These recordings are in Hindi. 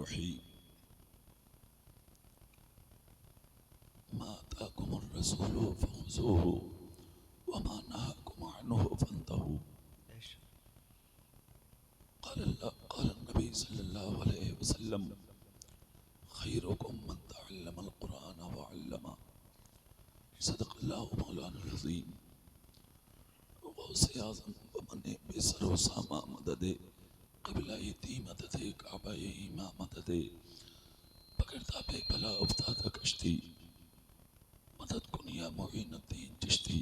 रहीम मा आताकुमुर रसूलु फखुज़ूहु व मा नहाकुम अन्हु फंतहू। क़ाल नबी सल्लल्लाहु अलैहि वसल्लम खैरुकुम मन तअल्लमल कुरान व अल्लमा। सदक़ल्लाहु मौलाना अज़ीम। गौसे आज़म बमने बेसरो सामा मददे क़िबला-ए दी मददे काबा-ए ईमा मददे पकड़ता बे भला उफ्तादा कश्ती मदद कुनिया मुईनुद्दीन चिश्ती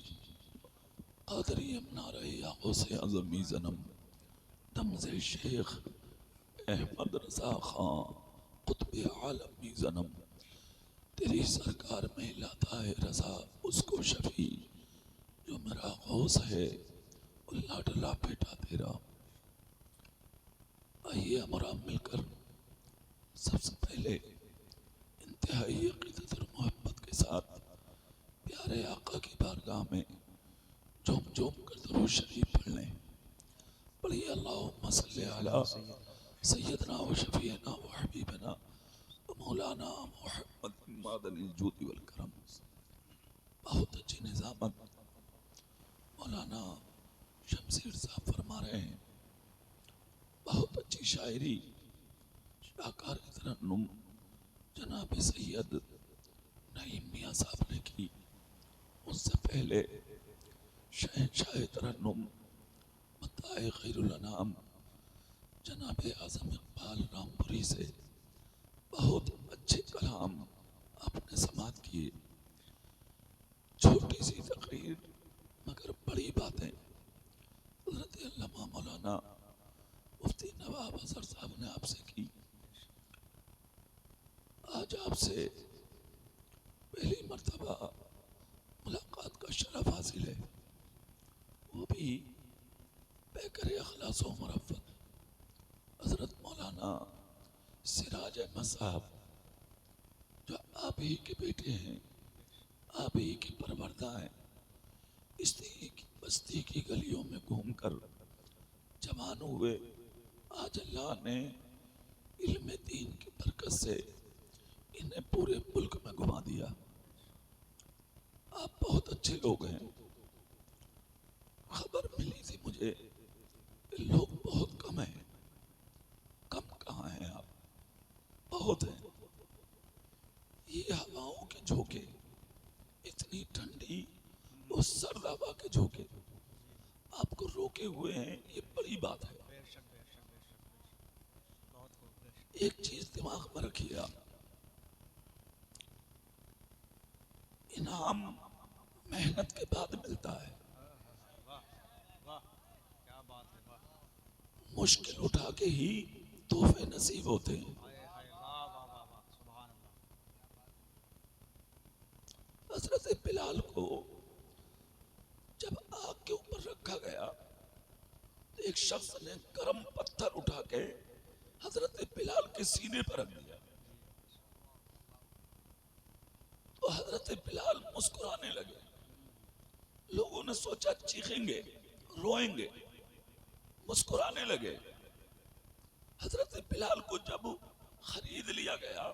क़ादरी नारे या गौसे आज़म ज़नम तमज़े शेख अहमद रज़ा खां क़ुत्ब आलम ज़नम। तेरी सरकार में लाता है रज़ा उसको शफी जो मेरा गौस है उल्ला डला बेटा तेरा। आइए हमारा मिलकर सबसे पहले इंतहाई अक़ीदत और मोहब्बत के साथ प्यारे आका की बारगाह में झूम झूम कर दुरूद शरीफ पढ़ लें। पढ़िए अल्लाहुम्मा सल्ली अला सय्यदना व शफीना व हबीबना व मौलाना मुहम्मद मादनिल जूदी वल करम। बहुत अच्छी निज़ामत मौलाना शमशीर साहब फरमा रहे हैं। बहुत अच्छी शायरी शाहकार तरन्नुम जनाब सैयद नईम मियाँ साहब ने की। उससे पहले शहंशाह तरन्नुम मताए खैरुल अनाम जनाब आज़म इकबाल रामपुरी से बहुत अच्छे कलाम आपने समात किए। छोटी सी तकरीर मगर बड़ी बातें हज़रत अल्लामा मौलाना मुफ्ती नवाब अज़हर साहब ने आपसे की। आज आपसे पहली मर्तबा मुलाकात का शरफ हासिल है, वो भी बेकर अखलास व मरफ़त हज़रत मौलाना सिराज अहमद साहब जो आप ही के बेटे हैं, आप ही की परवरदा हैं। इस बस्ती की गलियों में घूमकर जवान हुए। आज अल्लाह ने इल्म दीन की बरकत से इन्हें पूरे मुल्क में घुमा दिया। आप बहुत अच्छे लोग हैं। खबर मिली थी मुझे लोग बहुत कम हैं। कम कहाँ हैं आप, बहुत हैं। ये हवाओं के झोंके, इतनी ठंडी और सर्द हवा के झोंके आपको रोके हुए हैं, ये बड़ी बात है। एक चीज दिमाग में रखिए आप, इनाम मेहनत के बाद मिलता है। मुश्किल उठा के ही तोहफे नसीब होते हैं। हजरत बिलाल को जब आग के ऊपर रखा गया तो एक शख्स ने गर्म पत्थर उठा के हजरत बिलाल के सीने पर रख दिया। तो हजरत बिलाल मुस्कुराने लगे। लोगों ने सोचा चीखेंगे, रोएंगे, मुस्कुराने लगे। हजरत बिलाल को जब खरीद लिया गया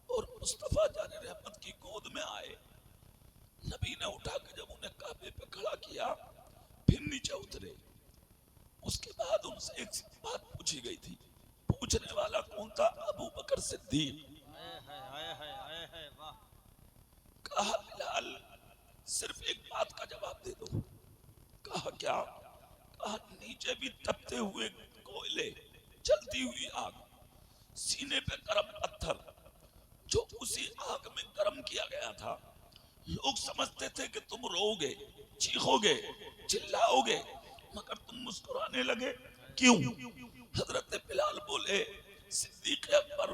और मुस्तफा जाने रहमत की गोद में आए, नबी ने उठा के जब उन्हें काबे पे खड़ा किया, फिर नीचे उतरे। उसके बाद उनसे एक बात पूछी गई थी। पूछने वाला कौन था? अबू बकर सिद्दीक। कहा बिलाल सिर्फ एक बात का जवाब दे दो। कहा क्या? कहा नीचे भी तपते हुए कोयले, जलती हुई आग, सीने पे गर्म पत्थर, जो उसी आग में गर्म किया गया था। लोग समझते थे कि तुम रोओगे, चीखोगे, चिल्लाओगे, मगर तुम मुस्कुराने लगे, क्यों? हजरत बिलाल बोले, सिद्दीक अकबर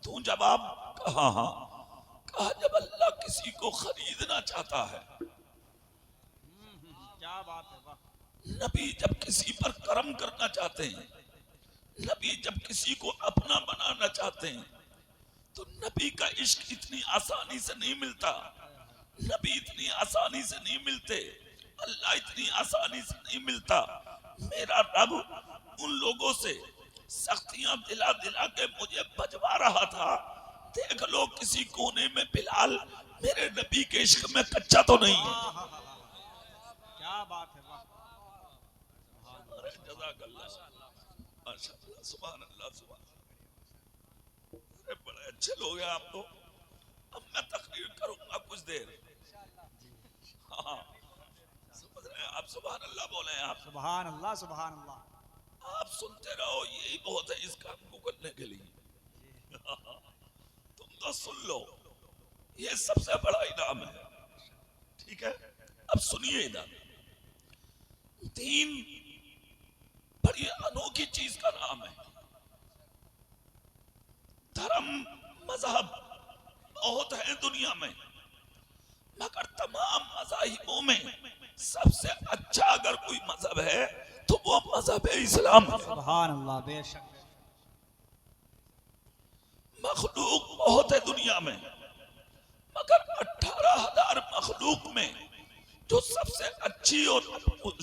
तू जवाब? कहा हाँ। कहा जब अल्लाह किसी को खरीदना चाहता है, क्या बात है, वाह। नबी जब किसी पर करम करना चाहते हैं, नबी जब किसी को अपना बनाना चाहते हैं, तो नबी का इश्क इतनी आसानी से नहीं मिलता। नबी इतनी आसानी से नहीं मिलते, अल्लाह इतनी आसानी से नहीं मिलता। मेरा रब उन लोगों से सख्तियां दिला दिला के मुझे बजवा रहा था। देख लो किसी कोने में बिलाल मेरे नबी के इश्क में कच्चा तो नहीं है। क्या बात है, वाह। अरे जज़ाकल्लाह, माशाअल्लाह, सुभान अल्लाह, सुभान। अरे बड़े अच्छे लोग हैं आप तो। अब मैं तकरीर करूंगा कुछ देर। हाँ, समझ रहे हैं आप? सुभान अल्लाह बोले आप। सुभान अल्लाह, सुभान अल्लाह। आप सुनते रहो, यही बहुत है इस काम को करने के लिए। तुम तो सुन लो, ये सबसे बड़ा इनाम है। ठीक है, अब सुनिए इधर। दीन बड़ी अनोखी चीज का नाम है। धर्म मजहब बहुत है दुनिया में, मगर तमाम मज़ाहिबों में सबसे अच्छा अगर कोई मजहब है तो वो मजहब इस्लाम है। सुभान अल्लाह, बेशक। मखलूक बहुत है दुनिया में, मगर 18,000 मखलूक में जो सबसे अच्छी और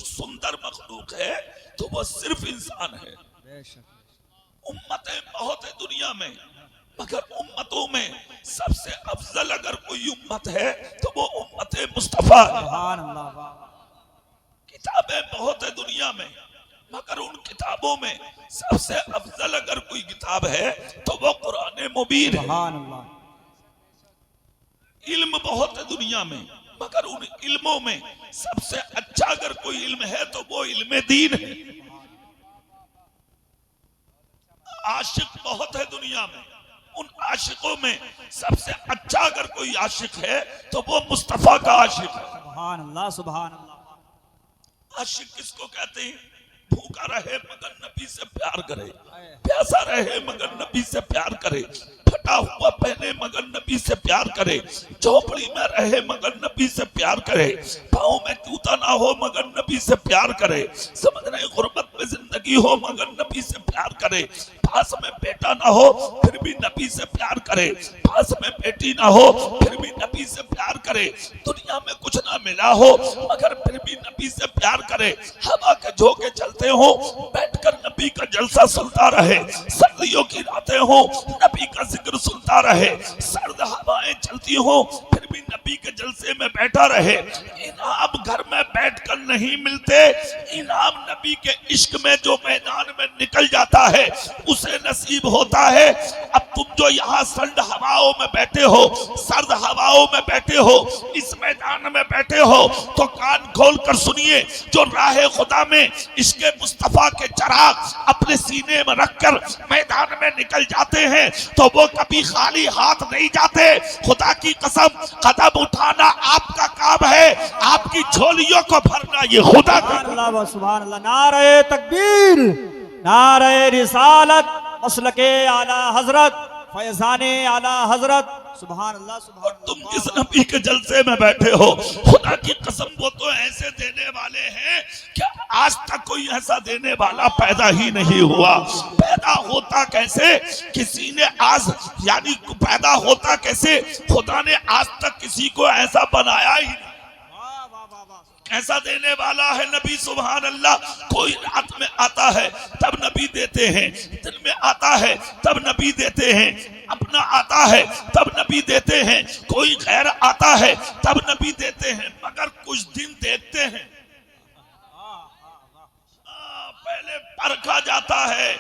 सुंदर मखलूक है तो वो सिर्फ इंसान है। उम्मतें बहुत है दुनिया में, मगर उम्मतों में सबसे अफजल अगर कोई उम्मत है तो वो उम्मत मुस्तफा है। सुभान अल्लाह, वाह। किताबें बहुत है दुनिया में, मगर उन किताबों में सबसे अफजल अगर कोई किताब है तो वो कुरान मुबीन है। सुभान अल्लाह। इल्म बहुत है दुनिया में, मगर उन इल्मों में सबसे अच्छा अगर कोई इल्म है तो वो इल्म दीन है। आशिक बहुत है दुनिया में, उन आशिकों में सबसे अच्छा अगर कोई आशिक है तो वो मुस्तफा का आशिक है। सुभान अल्लाह, सुभान अल्लाह। आशिक किसको कहते हैं? भूखा रहे मगर नबी से प्यार करे, प्यासा रहे मगर नबी से प्यार करे, फटा हुआ पहने मगर नबी से प्यार करे, झोपड़ी में रहे मगर नबी से प्यार करे, पाँव में जूता ना हो मगर नबी से प्यार करे, समझ रहे, गुर्बत में जिंदगी हो मगर नबी से प्यार करे, पास में बेटा ना हो फिर भी नबी से प्यार करे, पास में बेटी ना हो फिर भी नबी से प्यार करे, दुनिया में कुछ ना मिला हो मगर फिर भी नबी से प्यार करे, हवा के झोंके चलते हो बैठकर नबी का जलसा सुनता रहे, सर्दियों की रातें हो नबी का जिक्र सुनता रहे, सर्द हवाएं चलती हो फिर भी नबी के जलसे में बैठा रहे। इनाम घर में बैठकर नहीं मिलते, इनाम नबी के इश्क में जो मैदान में निकल जाता है उसे नसीब होता है। अब तुम जो यहाँ सर्द हवाओं में बैठे हो, सर्द हवाओं में बैठे हो, इस मैदान में बैठे हो तो कान खोल कर सुनिए, जो राह खुदा में इसके मुस्तफा के चिराग अपने सीने में रखकर मैदान में निकल जाते हैं तो वो कभी खाली हाथ नहीं जाते। खुदा की कसम, कदम उठाना आपका काम है, आपकी झोलियों को भरना ये खुदा का। सुभान अल्लाह। नारे तकबीर, नारे रिसालत, मसलके आला हजरत, फैजाने आला हजरत। सुभान अल्लाह, सुभान अल्लाह। तुम किस नबी के जलसे में बैठे हो? खुदा की कसम, वो तो ऐसे देने वाले हैं कि आज तक कोई ऐसा देने वाला पैदा ही नहीं हुआ। पैदा होता कैसे? किसी ने आज, यानी पैदा होता कैसे? खुदा ने आज तक किसी को ऐसा बनाया ही नहीं। कैसा देने वाला है नबी, सुभान अल्लाह। कोई रात में आता है तब नबी देते हैं, दिन में आता है तब नबी देते हैं, अपना आता है तब नबी देते हैं, कोई गैर आता है तब नबी देते हैं, मगर कुछ दिन देखते हैं। पहले परखा जाता है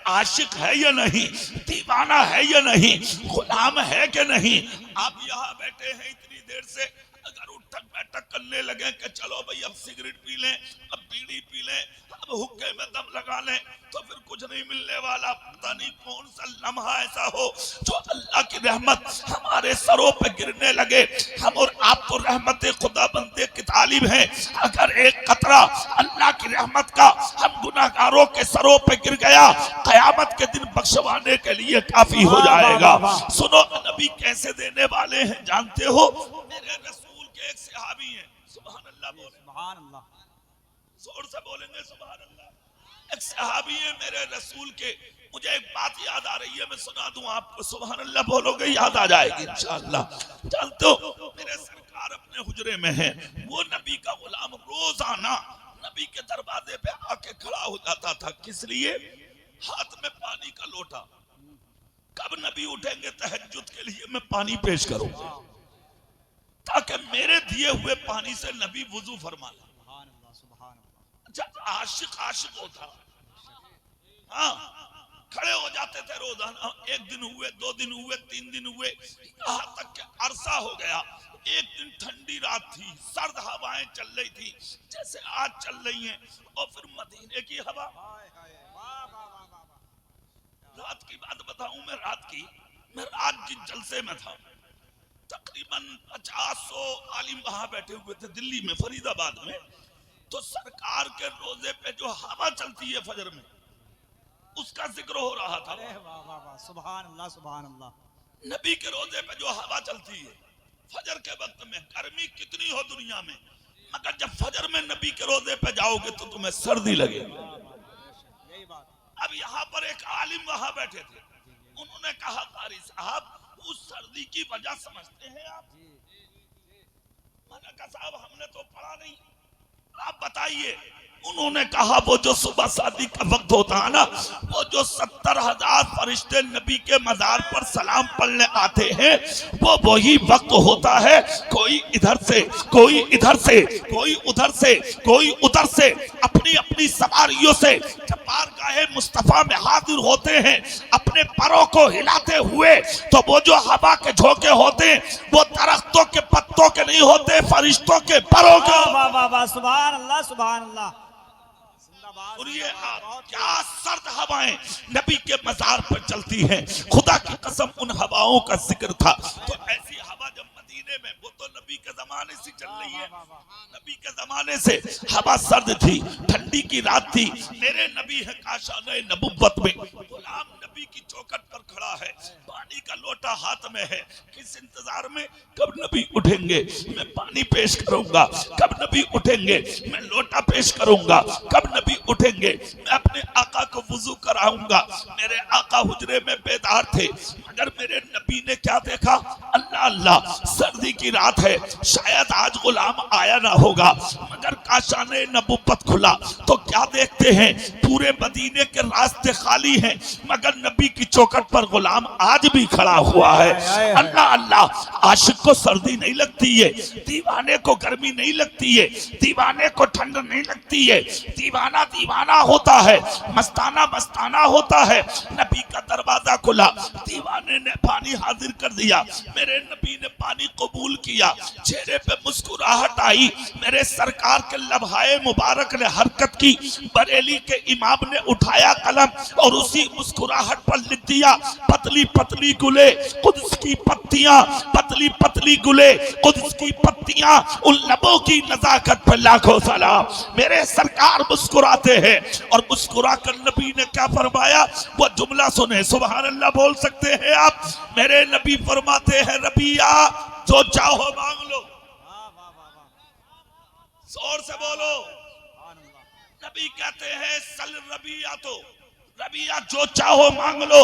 आशिक है या नहीं, दीवाना है या नहीं, गुलाम है कि नहीं। आप यहाँ बैठे हैं इतनी देर से, अगर उठक बैठक करने लगे कि चलो भाई अब सिगरेट पी लें, अब बीड़ी पी लें, अब हुक्के में दम लगा लें, तो फिर कुछ नहीं मिलने वाला। पता नहीं कौन सा लम्हा ऐसा हो जो अल्लाह की रहमत हमारे सरों पे गिरने लगे। हम और आप तो रहमत खुदा बंदे की तालिब हैं, अगर एक कतरा अल्लाह की रहमत का हम गुनाहगारों के सरों पे गिर गया, कयामत के दिन बख्शवाने के लिए काफी हो जाएगा। सुनो, नबी कैसे देने वाले हैं जानते हो? मेरे रसूल के एक सहाबी हैं, सुभान अल्लाह बोले, सुभान अल्लाह, जोर से बोलेंगे सुभान अल्लाह। एक सहाबी है मेरे रसूल के, मुझे एक बात याद आ रही है, मैं सुना दूं आपको, सुभान अल्लाह बोलोगे याद आ जाएगी इंशाअल्लाह। जानते हो मेरे सरकार अपने हुजरे में है, वो नबी का गुलाम रोजाना नबी के दरवाजे पे आके खड़ा हो जाता था। किस लिए? हाथ में पानी का लोटा। कब नबी उठेंगे तहज्जुद के लिए मैं पानी पेश करूं, ताकि मेरे दिए हुए पानी से नबी वुजू फरमा ले। अच्छा, आशिक आशिक होता, हाँ, खड़े हो जाते थे रोजाना। एक दिन हुए, 2 दिन हुए, 3 दिन हुए, यहाँ तक कि अरसा हो गया। एक दिन ठंडी रात थी, सर्द हवाएं चल रही थी जैसे आज चल रही हैं, और फिर मदीने की हवा। रात की बात बताऊं, मैं रात जिस जलसे में था, तकरीबन 50-100 आलिम वहां बैठे हुए थे दिल्ली में, फरीदाबाद में। तो सरकार के रोजे पे जो हवा चलती है फजर में, उसका जिक्र हो रहा था। सुभान अल्लाह, सुभान अल्लाह। नबी के रोजे पे जो हवा चलती है फजर के वक्त में, गर्मी कितनी हो दुनिया में, मगर जब फजर में नबी के रोजे पे जाओगे तो तुम्हें सर्दी लगेगी। अब यहाँ पर एक आलिम वहां बैठे थे, उन्होंने कहा, कारी साहब, उस सर्दी की वजह समझते हैं आप? मैंने कहा, साहब हमने तो पढ़ा नहीं, आप बताइए। उन्होंने कहा, वो जो सुबह शादी का वक्त होता है ना, वो जो 70,000 फरिश्ते नबी के मजार पर सलाम पढ़ने आते हैं, वो वही वक्त होता है। कोई इधर से, कोई इधर से, कोई उधर से, कोई उधर से, अपनी अपनी सवारियों से जब बारगाहे मुस्तफा में हाजिर होते हैं, अपने परों को हिलाते हुए, तो वो जो हवा के झोंके होते हैं, वो दरख्तों के पत्तों के नहीं होते, फरिश्तों के परों के। वाह वाह वाह, सुभान अल्लाह, सुभान अल्लाह। और ये क्या सर्द हवाएं नबी के मजार पर चलती हैं, खुदा की कसम उन हवाओं का जिक्र था। तो ऐसी हवा जब मदीने में, वो तो नबी के जमाने से चल रही है, नबी के जमाने से हवा सर्द थी, ठंडी की रात थी। मेरे नबी है काशाने नबुव्वत में, गुलाम नबी की चौखट पर खड़ा है, पानी का लोटा हाथ में है। किस इंतजार में? कब नबी उठेंगे मैं पानी पेश करूंगा, कब नबी उठेंगे मैं लोटा पेश करूंगा, कब नबी उठेंगे मैं अपने आका को वुजू कराऊंगा। मेरे आका हुजरे में बेदार थे, मगर मेरे नबी ने क्या देखा? अल्लाह अल्लाह, सर्दी की रात है, शायद आज गुलाम आया ना होगा, मगर काशाने नबुव्वत खुला तो क्या देखते हैं? पूरे मदीने के रास्ते खाली हैं, मगर नबी की चौखट पर गुलाम आज भी खड़ा हुआ है। अल्लाह अल्लाह, आशिक को सर्दी नहीं लगती है, दीवाने को गर्मी नहीं लगती है, दीवाने को ठंड नहीं लगती है, दीवाना दीवाना होता है, मस्ताना मस्ताना होता है। नबी का दरवाजा खुला, दीवाने ने पानी हाजिर कर दिया, मेरे नबी ने पानी कबूल किया, चेहरे पे मुस्कुराहट आई, मेरे सरकार के लम्हाए मुबारक ने हरकत की, बरेली के इमाम ने उठाया कलम और उसी मुस्कुराहट पर लिख दिया, पतली पतली गुले कुद्स की पत्तियां, पतली पतली गुले कुद्स की पत्तियां, उन लबों की नजाकत पर लाखों सलाम। मेरे सरकार मुस्कुराते हैं, और मुस्कुरा कर नबी ने क्या फरमाया? वो जुमला सुने, सुभान अल्लाह बोल सकते हैं आप? मेरे नबी फरमाते हैं, रबिया जो चाहो मांग लो। जोर से बोलो। नबी कहते हैं, सल रबिया, तो रबिया जो चाहो मांग लो।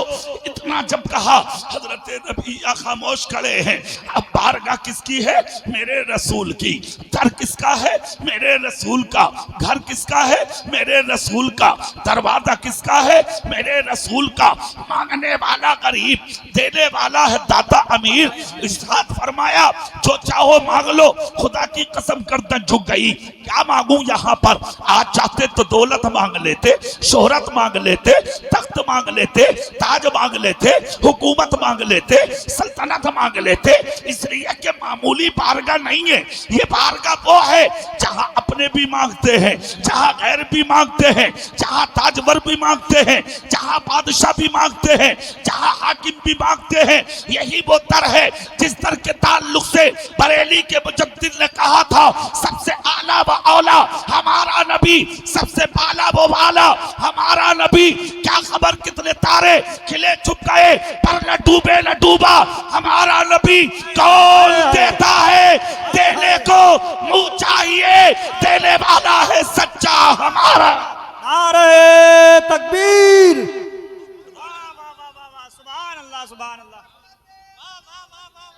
इतना जब कहा, हजरत रबिया खामोश खड़े हैं। अब बारगाह किसकी है? मेरे रसूल की। दर किसका है? मेरे रसूल का। घर किसका है? मेरे रसूल का। दरवाजा किसका है? मेरे रसूल का। मांगने वाला गरीब, देने वाला है दाता अमीर। इरशाद फरमाया, जो चाहो मांग लो। खुदा की कसम गर्दन झुक गई, क्या मांगू यहाँ पर? आज चाहते तो दौलत मांग लेते, शोहरत मांग लेते, तख्त मांग लेते, ताज मांग लेते, हुकूमत मांग लेते, सल्तनत मांग लेते। इसलिए कि मामूली बारगाह नहीं है, ये बारगाह वो है जहां अपने भी मांगते हैं, जहां गैर भी मांगते हैं, जहां ताजवर भी मांगते हैं, जहां बादशाह भी मांगते हैं, जहां हाकिम भी मांगते हैं। यही वो दर है जिस दर के ताल्लुक से बरेली के मुजद्दिद ने कहा था, सबसे आला व औला हमारा नबी, सबसे बाला वो वाला हमारा नबी। क्या खबर कितने तारे खिले छुप गए, पर न डूबे न डूबा हमारा नबी। कौन देता है? देने को मुंह चाहिए, देने वाला है सच्चा हमारा। नारे तकबीर, सुभान अल्लाह, सुभान अल्लाह।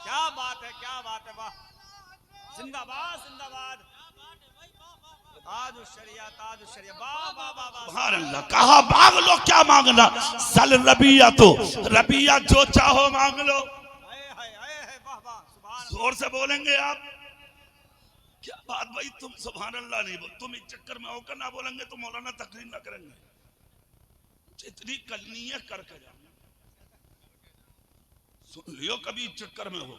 क्या बात है, क्या बात है, वाह, जिंदाबाद जिंदाबाद। वाह वाह वाह वाह। सुभान अल्लाह। कहा मांग लो, क्या मांगना, सल रबिया, तो रबिया जो चाहो मांग लो। वाह वाह। सुभान जोर से बोलेंगे आप। क्या बात भाई, तुम सुभान अल्लाह नहीं बोल, तुम इस चक्कर में होकर ना बोलेंगे तो मौलाना तकरीर ना करेंगे। जितनी करनी है करके जाओ, सुन लियो, कभी इस चक्कर में हो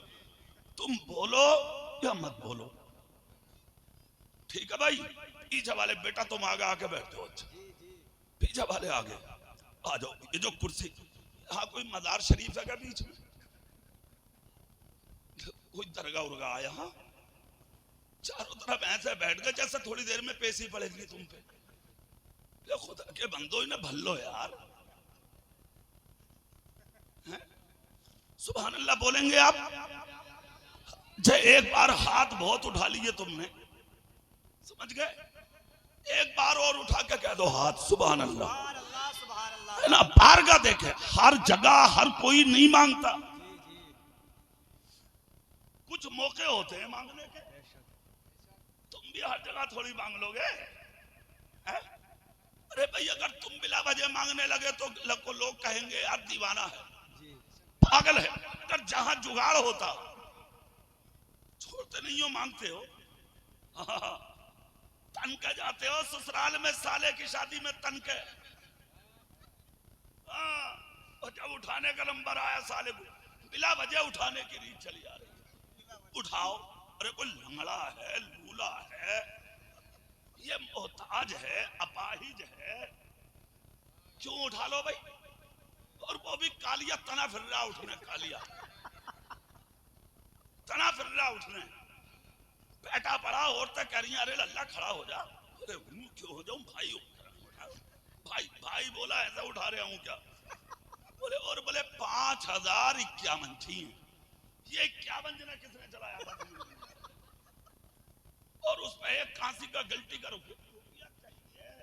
तुम बोलो या मत बोलो, ठीक है भाई। पीछे वाले बेटा तुम आगे आके बैठो, अच्छा पीछे वाले आगे आ जाओ। ये जो कुर्सी, यहाँ कोई मजार शरीफ है क्या बीच में, कोई दरगाह उर्गा आया, हाँ चारों तरफ ऐसे बैठ गए जैसे थोड़ी देर में पेशी पड़ेगी तुम पे। खुदा के बंदो ही ना भल्लो यार, सुभान अल्लाह बोलेंगे आप। जय एक बार हाथ बहुत उठा लिए तुमने, समझ गए, एक बार और उठा के कह दो हाथ, सुभान अल्लाह, है ना। बारगाह देखे, हर जगह हर कोई नहीं मांगता, कुछ मौके होते हैं मांगने के। तुम भी हर जगह थोड़ी मांग लोगे, है? अरे भाई अगर तुम बिला वजह मांगने लगे तो लोग कहेंगे यार दीवाना है, पागल है। अगर जहां जुगाड़ होता, छोड़ते नहीं हो, मांगते हो। तन के जाते हो ससुराल में, साले की शादी में तन के, और जब उठाने का नंबर आया साले को बिला वजह उठाने की रीत चली आ रही है। उठाओ, अरे कोई लंगड़ा है, लूला है, ये मोहताज है, अपाहिज है, क्यों उठा लो भाई। और वो भी कालिया तना फिर रहा उठने, कालिया तना फिर रहा उठने, बैठा पड़ा, औरतें कह रही हैं अरे लल्ला खड़ा हो जा। अरे क्यों हो जाऊं भाई, भाई भाई बोला ऐसा उठा रहा हूं क्या, बोले और बोले 5051 थी, ये 51 जना किसने चलाया था, और उसमें एक कांसी का गलती का रुपया चाहिए,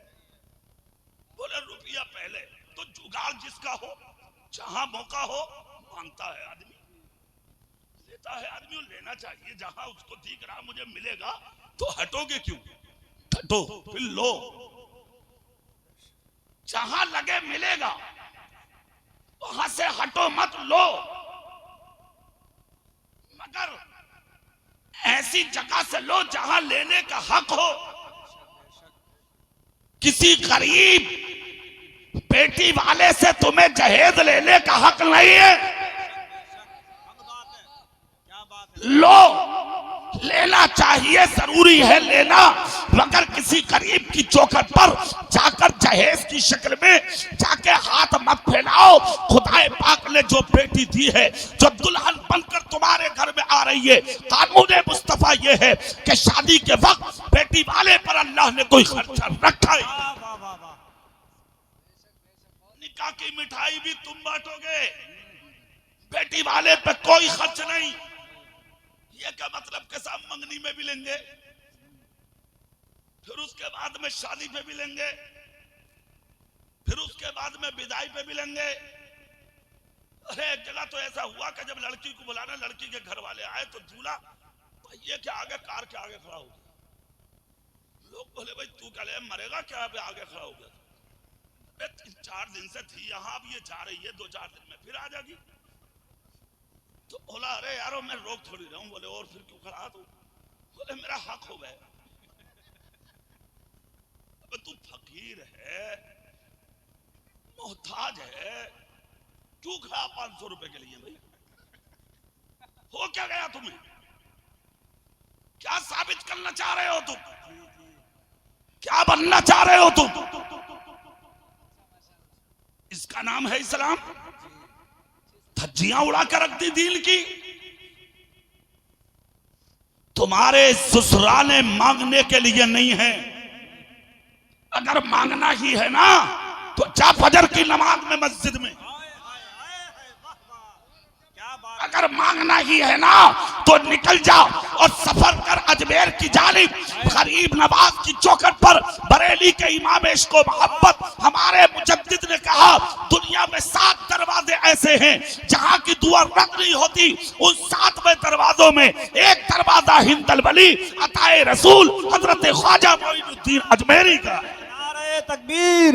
बोले रुपया पहले। तो जुगाड़ जिसका हो, जहां मौका हो मांगता है आदमी, लेता है आदमी, और लेना चाहिए। जहां उसको दिख रहा मुझे मिलेगा तो हटोगे क्यों, हटो फिर लो, जहां लगे मिलेगा वहां से हटो मत, लो। मगर ऐसी जगह से लो जहां लेने का हक हो। किसी गरीब बेटी वाले से तुम्हें जहेज लेने का हक नहीं है, लो, लेना चाहिए, जरूरी है लेना, मगर किसी गरीब की चौखट पर जाकर जहेज की शक्ल में जाके हाथ मत फैलाओ। खुदाए पाक ने जो बेटी दी है, जो दुल्हन बनकर तुम्हारे घर में आ रही है, कानून मुस्तफा ये है कि शादी के वक्त बेटी वाले पर अल्लाह ने कोई खर्चा रखा है। निकाह की मिठाई भी तुम बांटोगे, बेटी वाले पे कोई खर्च नहीं। ये क्या मतलब कि सब मंगनी में भी लेंगे, फिर उसके बाद में शादी पे भी लेंगे, फिर उसके बाद में विदाई पे भी लेंगे। अरे एक जगह तो ऐसा हुआ कि जब लड़की को बुलाना, लड़की के घर वाले आए तो दूल्हा ये क्या आगे कार के आगे खड़ा हो गया। लोग बोले भाई तू क्या मरेगा क्या, आगे खड़ा हो गया। 3-4 दिन से थी यहाँ, अब ये जा रही है, 2-4 दिन में फिर आ जाएगी। तो बोला अरे यारो मैं रोक थोड़ी रहा हूं। बोले और फिर क्यों खड़ा तू, बोले मेरा हक हो गया। अब तू फकीर है, मोहताज है, क्यों खड़ा 500 रुपए के लिए भाई, हो क्या गया तुम्हें, क्या साबित करना चाह रहे हो तुम, क्या बनना चाह रहे हो तुम। इसका नाम है इस्लाम। धज्जियां उड़ा कर रख दी दीन की। तुम्हारे ससुराले मांगने के लिए नहीं है, अगर मांगना ही है ना तो जा फजर की नमाज में मस्जिद में। अगर मांगना ही है ना तो निकल जाओ और सफर कर अजमेर की जानिब गरीब नवाज की चौखट पर बरेली के इमाम इश्क व मोहब्बत हमारे मुजद्दिद ने कहा, दुनिया में 7 दरवाजे ऐसे हैं जहां की दुआ रद्द नहीं होती। उन 7वें दरवाजों में एक दरवाजा हिंदल वली अताए रसूल हजरत ख्वाजा मोइनुद्दीन अजमेरी का। नारे तकबीर,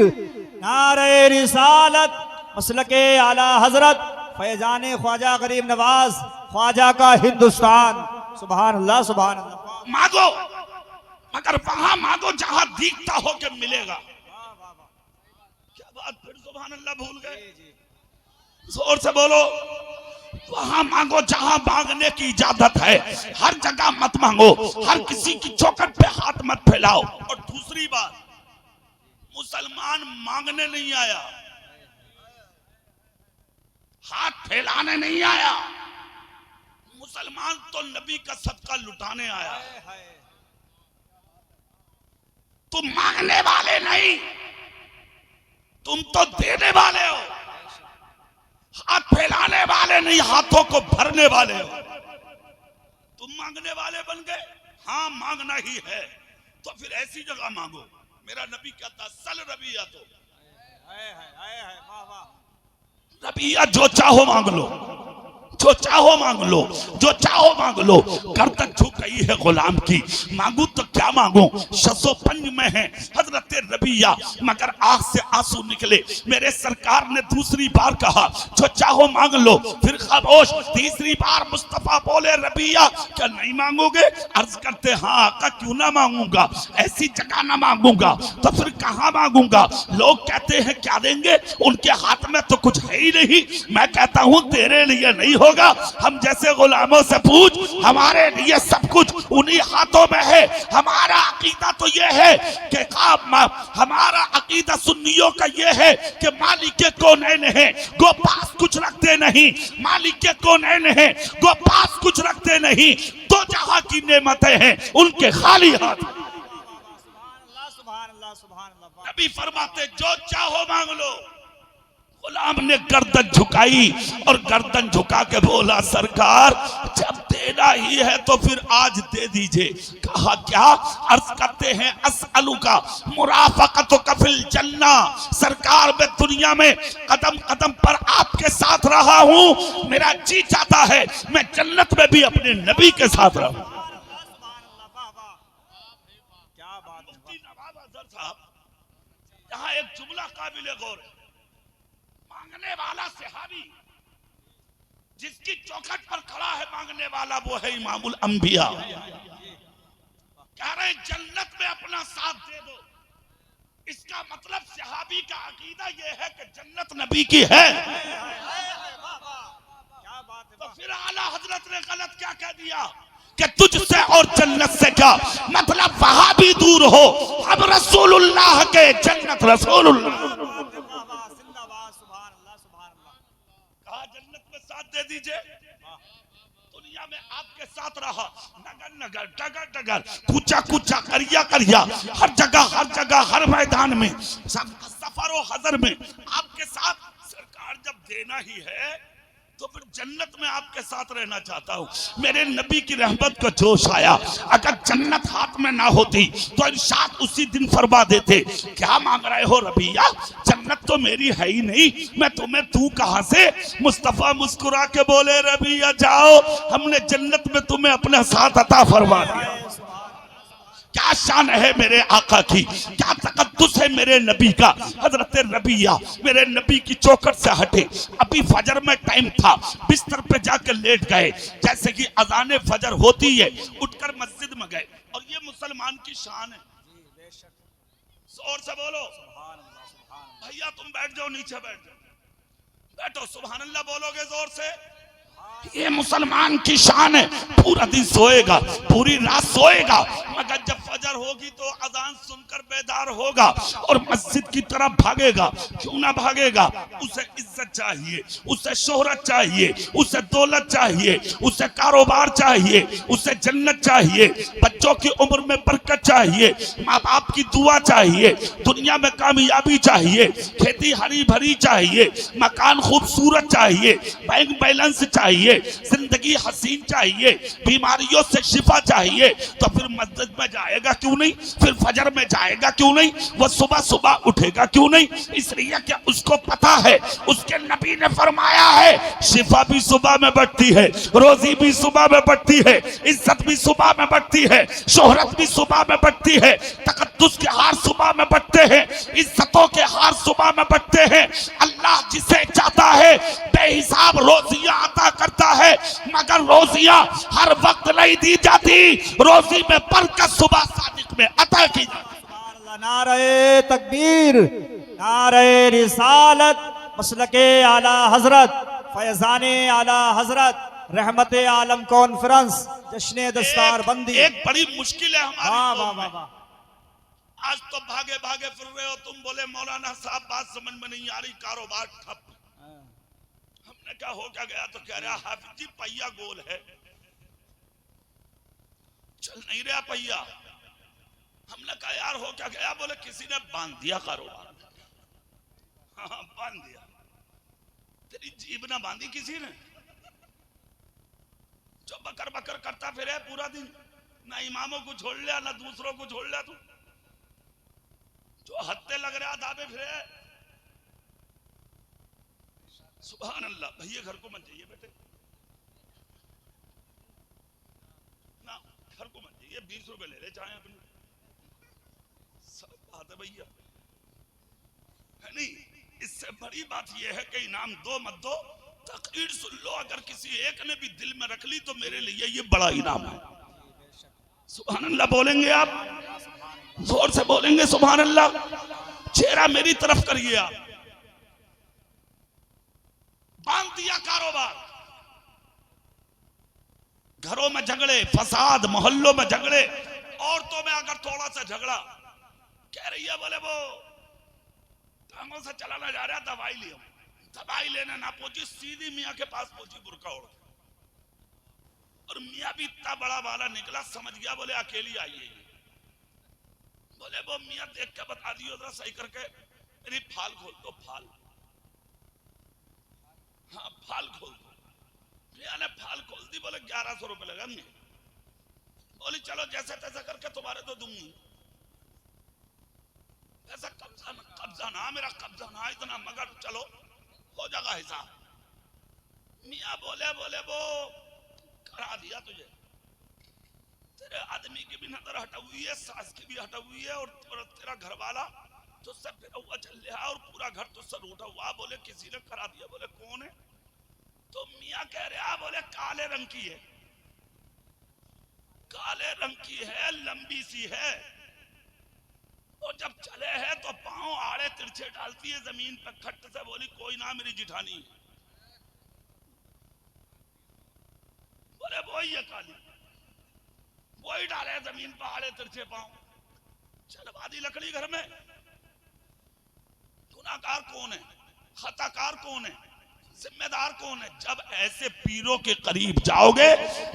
नारे रिसालत, मसलके आला हजरत फैजान ख्वाजा गरीब नवाज ख्वाजा का हिंदुस्तान। सुभान अल्लाह, सुभान अल्लाह। मांगो, मगर वहां मांगो जहां दिखता हो के मिलेगा। क्या बात, फिर सुभान अल्लाह भूल गए? जोर से बोलो। वहां मांगो जहां मांगने की इजाजत है, हर जगह मत मांगो, हर किसी की चौखट पे हाथ मत फैलाओ। और दूसरी बात, मुसलमान मांगने नहीं आया, हाथ फैलाने नहीं आया। मुसलमान तो नबी का सदका लुटाने आया। तुम मांगने वाले नहीं, तुम तो देने वाले हो। हाथ फैलाने वाले नहीं, हाथों को भरने वाले हो। तुम मांगने वाले बन गए। हाँ, मांगना ही है तो फिर ऐसी जगह मांगो। मेरा नबी कहता, सल रबिया, तो रबिया जो चाहो मांग लो, जो चाहो मांग लो, जो चाहो मांग लो। गर्दन झुक गई है गुलाम की, मांगू तो क्या मांगू। शसो पंज में है हजरत रबिया, मगर आंख से आंसू निकले। मेरे सरकार ने दूसरी बार कहा, जो चाहो मांग लो, फिर खामोश। तीसरी बार मुस्तफा बोले, रबिया क्या नहीं मांगोगे? अर्ज करते, हाँ आका, क्यों ना मांगूंगा, ऐसी जगह ना मांगूंगा तो फिर कहां मांगूंगा? लोग कहते हैं क्या देंगे, उनके हाथ में तो कुछ है ही नहीं। मैं कहता हूं तेरे लिए नहीं होगा। हम जैसे गुलामों से पूछ, हमारे लिए सब कुछ उन्हीं हाथों में है। हमारा अकीदा तो ये है कि हमारा अकीदा सुन्नियों का ये है कि मालिक के कौनैन है, गो पास कुछ रखते नहीं। मालिक के कौनैन है, गो पास कुछ रखते नहीं। तो जहां की नेमतें हैं उनके खाली हाथ। नबी फरमाते, जो चाहो मांग लो। गुलाम ने गर्दन झुकाई और गर्दन झुका के बोला, सरकार जब देना ही है तो फिर आज दे दीजिए। कहा क्या? अर्ज करते हैं, असअलु का मुराफकत कफिल जन्ना। सरकार, मैं दुनिया में कदम कदम पर आपके साथ रहा हूं, मेरा जी चाहता है मैं जन्नत में भी अपने नबी के साथ रहूं। क्या बात है मुफ्ती नवाब अजहर साहब, यहाँ एक जुमला काबिल गौर है। मांगने वाला सहाबी, जिसकी चौखट पर खड़ा है मांगने वाला, वो है इमामुल अंबिया। कह रहे जन्नत में अपना साथ दे दो। इसका मतलब सहाबी का अकीदा ये है कि जन्नत नबी की है। तो फिर आला हजरत ने गलत क्या कह दिया कि तुझसे और जन्नत से क्या मतलब? वहां भी दूर हो, अब रसूलुल्लाह के जन्नत, रसूलुल्लाह दे दीजिए। दुनिया में आपके साथ रहा, नगर नगर, डगर डगर, कूचा कूचा, करिया करिया, हर जगह, हर मैदान में, सफर और हजर में आपके साथ। सरकार जब देना ही है तो फिर जन्नत में आपके साथ रहना चाहता हूं। मेरे नबी की रहमत का जोश आया। अगर जन्नत हाथ में ना होती तो इरशाद उसी दिन फरमा देते, क्या मांग रहे हो रबिया, जन्नत तो मेरी है ही नहीं, मैं तुम्हें तू कहां से? मुस्तफा मुस्कुरा के बोले, रबिया जाओ, हमने जन्नत में तुम्हें अपना साथ अता फरमा दिया। क्या शान है मेरे आका की, क्या तकद्दुस है मेरे नबी का। हजरत रबिया मेरे नबी की चौखट से हटे। अभी फजर में टाइम था, बिस्तर पे जाकर लेट गए। जैसे कि अजान फजर होती है, उठकर मस्जिद में गए। और ये मुसलमान की शान है। जोर से बोलो भैया, तुम बैठ जाओ, नीचे बैठ जाओ, बैठो, सुभान अल्लाह बोलोगे जोर से। ये मुसलमान की शान है। पूरा दिन सोएगा, पूरी रात सोएगा, मगर जब फजर होगी तो अजान सुनकर बेदार होगा और मस्जिद की तरफ भागेगा। क्यों ना भागेगा? उसे इज्जत चाहिए, उसे शोहरत चाहिए, उसे दौलत चाहिए, उसे कारोबार चाहिए, उसे जन्नत चाहिए, बच्चों की उम्र में बरकत चाहिए, माँ बाप की दुआ चाहिए, दुनिया में कामयाबी चाहिए, खेती हरी भरी चाहिए, मकान खूबसूरत चाहिए, बैंक बैलेंस चाहिए, जिंदगी हसीन चाहिए, बीमारियों से शिफा चाहिए। तो फिर मस्जिद में जाएगा क्यों नहीं? फिर फजर में जाएगा क्यों नहीं? वो सुबह सुबह उठेगा क्यों नहीं? इसलिए कि उसको पता है, उसके नबी ने फरमाया है, शिफा भी सुबह में बढ़ती है, रोजी भी सुबह में बढ़ती है, इज्जत भी सुबह में बढ़ती है, शोहरत भी सुबह में बढ़ती है, तकद्दुस के हार सुबह में बढ़ते हैं, इज्जतों के हार सुबह में बढ़ते हैं। अल्लाह जिसे चाहता है बेहिसाब रोजियां अता करता है, मगर रोजियां हर वक्त नहीं दी जाती। रोजी में बरकत सुबह सादिक में अता की जाती। नारे तकबीर, नारे रिसालत, मसलके आला हजरत, फैजाने आला हजरत, रहमते आलम कॉन्फ्रेंस, जश्न दस्तार बंदी। एक बड़ी मुश्किल है हमारी। वाह वाह वाह वाह। आज तो भागे भागे फिर रहे हो तुम। बोले मौलाना साहब बात समझ में नहीं आ रही, कारोबार ठप। हमने कहा हो क्या गया? तो कह रहा हाफिज जी पहिया गोल है, चल नहीं रहा पहिया। हमने कहा यार हो क्या गया? बोले किसी ने बांध दिया कारोबार। हाँ बांध दिया। तेरी जीभ ना बांधी किसी ने? जो बकर बकर करता फिर पूरा दिन, ना इमामों को छोड़ लिया ना दूसरों को छोड़ लिया। तू जो हत्ते लग रहा दाबे फिरे। सुभान अल्लाह। भैया घर को मत जाइए बेटे ना, घर को मत जाइए, 20 रुपए ले ले चाहे अपने। सब बात है भैया, है नहीं? इससे बड़ी बात यह है कि इनाम दो मत दो, तकरीर सुन लो। अगर किसी एक ने भी दिल में रख ली तो मेरे लिए ये बड़ा इनाम है। सुभान अल्लाह बोलेंगे आप? जोर से बोलेंगे सुभान अल्लाह। चेहरा मेरी तरफ करिए आप। बांध दिया कारोबार, घरों में झगड़े, फसाद, मोहल्लों में झगड़े, औरतों में अगर थोड़ा सा झगड़ा, कह रही है बोले वो टांगों से चलाना जा रहा, दवाई लिया, दवाई लेने ना पहुंची, सीधी मियाँ के पास पहुंची बुर्का ओढ़। और मियाँ भी इतना बड़ा वाला निकला, समझ गया, बोले अकेली आई है। बोले वो मियाँ देख के बता दियो जरा सही करके, मेरी फाल खोल दो, फाल। हाँ फाल खोल दो। मियाँ ने फाल खोल दी। बोले 1100 रुपए लगा। बोली चलो जैसे तैसे करके तुम्हारे तो दूंगी। ऐसा कब्जा ना, मेरा कब्जा ना इतना, मगर चलो हो जाएगा हिसाब। मियाँ बोले वो करा दिया तुझे, तेरे आदमी की भी नजर हटा हुई है, सास की भी हटा हुई है, और तेरा घर वाला तो सब फिरा हुआ चल रहा है, और पूरा घर तो सब उठा हुआ। बोले किसी ने करा दिया। बोले कौन है? तो मियाँ कह रहा, बोले काले रंग की है। काले रंग की है, लंबी सी है, और जब चले हैं तो पांव आड़े तिरछे डालती है जमीन पे खट से। बोली कोई ना, मेरी जिठानी। बोले वही है काली, वही डाले जमीन पे आड़े तिरछे पांव। चलवादी लकड़ी घर में। गुनाहगार कौन है? खताकार कौन है? जिम्मेदार कौन है? जब ऐसे पीरों के करीब जाओगे,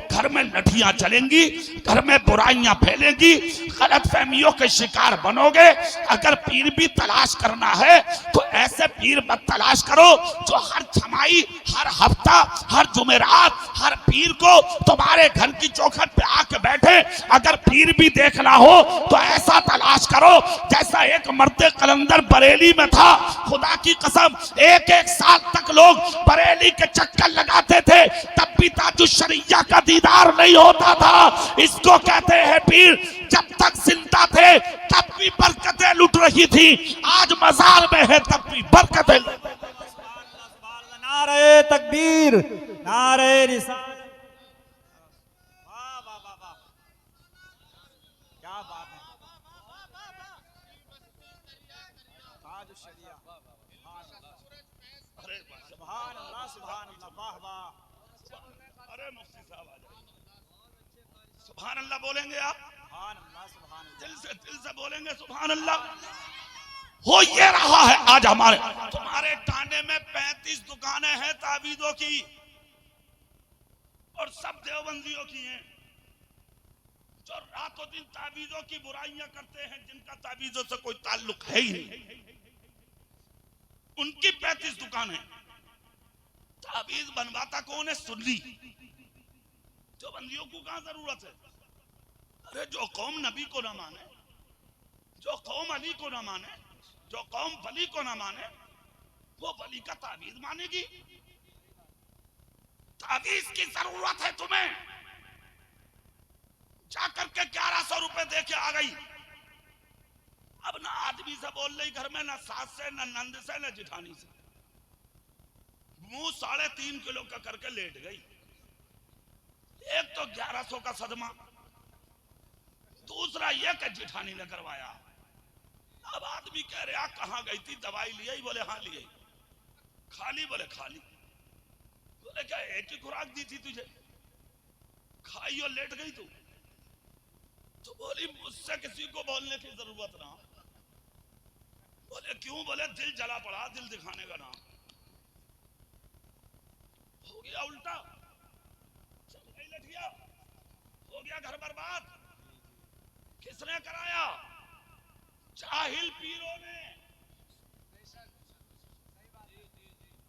घर में लठियां चलेंगी, घर में बुराइयां फैलेंगी, गलत फहमियों के शिकार बनोगे। अगर पीर भी तलाश करना है तो ऐसे पीर मत तलाश करो जो हर छमाई, हर हफ्ता, हर जुमेरात, हर पीर को तुम्हारे घर की चौखट पे आके बैठे। अगर पीर भी देखना हो तो ऐसा तलाश करो जैसा एक मर्द कलंदर बरेली में था। खुदा की कसम, एक साल तक लोग बरेली के चक्कर लगाते थे, तब भी ताजुश्शरिया का दीदार नहीं होता था। इसको कहते हैं पीर। जब तक जिंदा थे तब भी बरकतें लुट रही थी, आज मजार में है तब भी बरकतें। नारे तकबीर, नारे रिसालत। वाह वाह वाह वाह, क्या बात है। ताजुश्शरिया, अरे सुभान अल्लाह, सुभान अल्लाह, वाह वाह। अरे मुफ्ती साहब आ जाए। सुभान अल्लाह बोलेंगे आप? सुभान अल्लाह, सुभान अल्लाह। दिल से बोलेंगे सुभान अल्लाह। हो ये रहा है आज हमारे तुम्हारे टांडे में 35 दुकानें हैं ताबीजों की, और सब देवबंदियों की हैं, जो रातों दिन ताबीजों की बुराइयां करते हैं, जिनका ताबीजों से कोई ताल्लुक है ही नहीं, उनकी 35 दुकानें। ताबीज बनवाता कौन है? सुन्नी। जो बंदियों को कहां जरूरत है? अरे जो कौम नबी को ना माने, जो कौम अली को ना माने, जो कौम वली को ना माने, वो वली का ताबीज मानेगी? ताबीज की जरूरत है तुम्हें? जाकर के 1100 रुपए दे के आ गई। अब ना आदमी से बोल रही घर में, ना सास से, ना नंद से, ना जिठानी से। मुंह 3.5 किलो का करके लेट गई। एक तो 1100 का सदमा, दूसरा ये कि जिठानी ने करवाया। अब आदमी कह रहा कहां गई थी, दवाई लिया ही? बोले हाँ लिए। खाली? बोले खाली। बोले क्या एक ही खुराक दी थी तुझे, खाई और लेट गई तू? तो बोली मुझसे किसी को बोलने की जरूरत ना। बोले क्यों? बोले दिल जला पड़ा, दिल दिखाने का नाम। हो गया उल्टा, चल गई लठिया, हो गया घर बर्बाद। किसने कराया? जाहिल पीरों ने।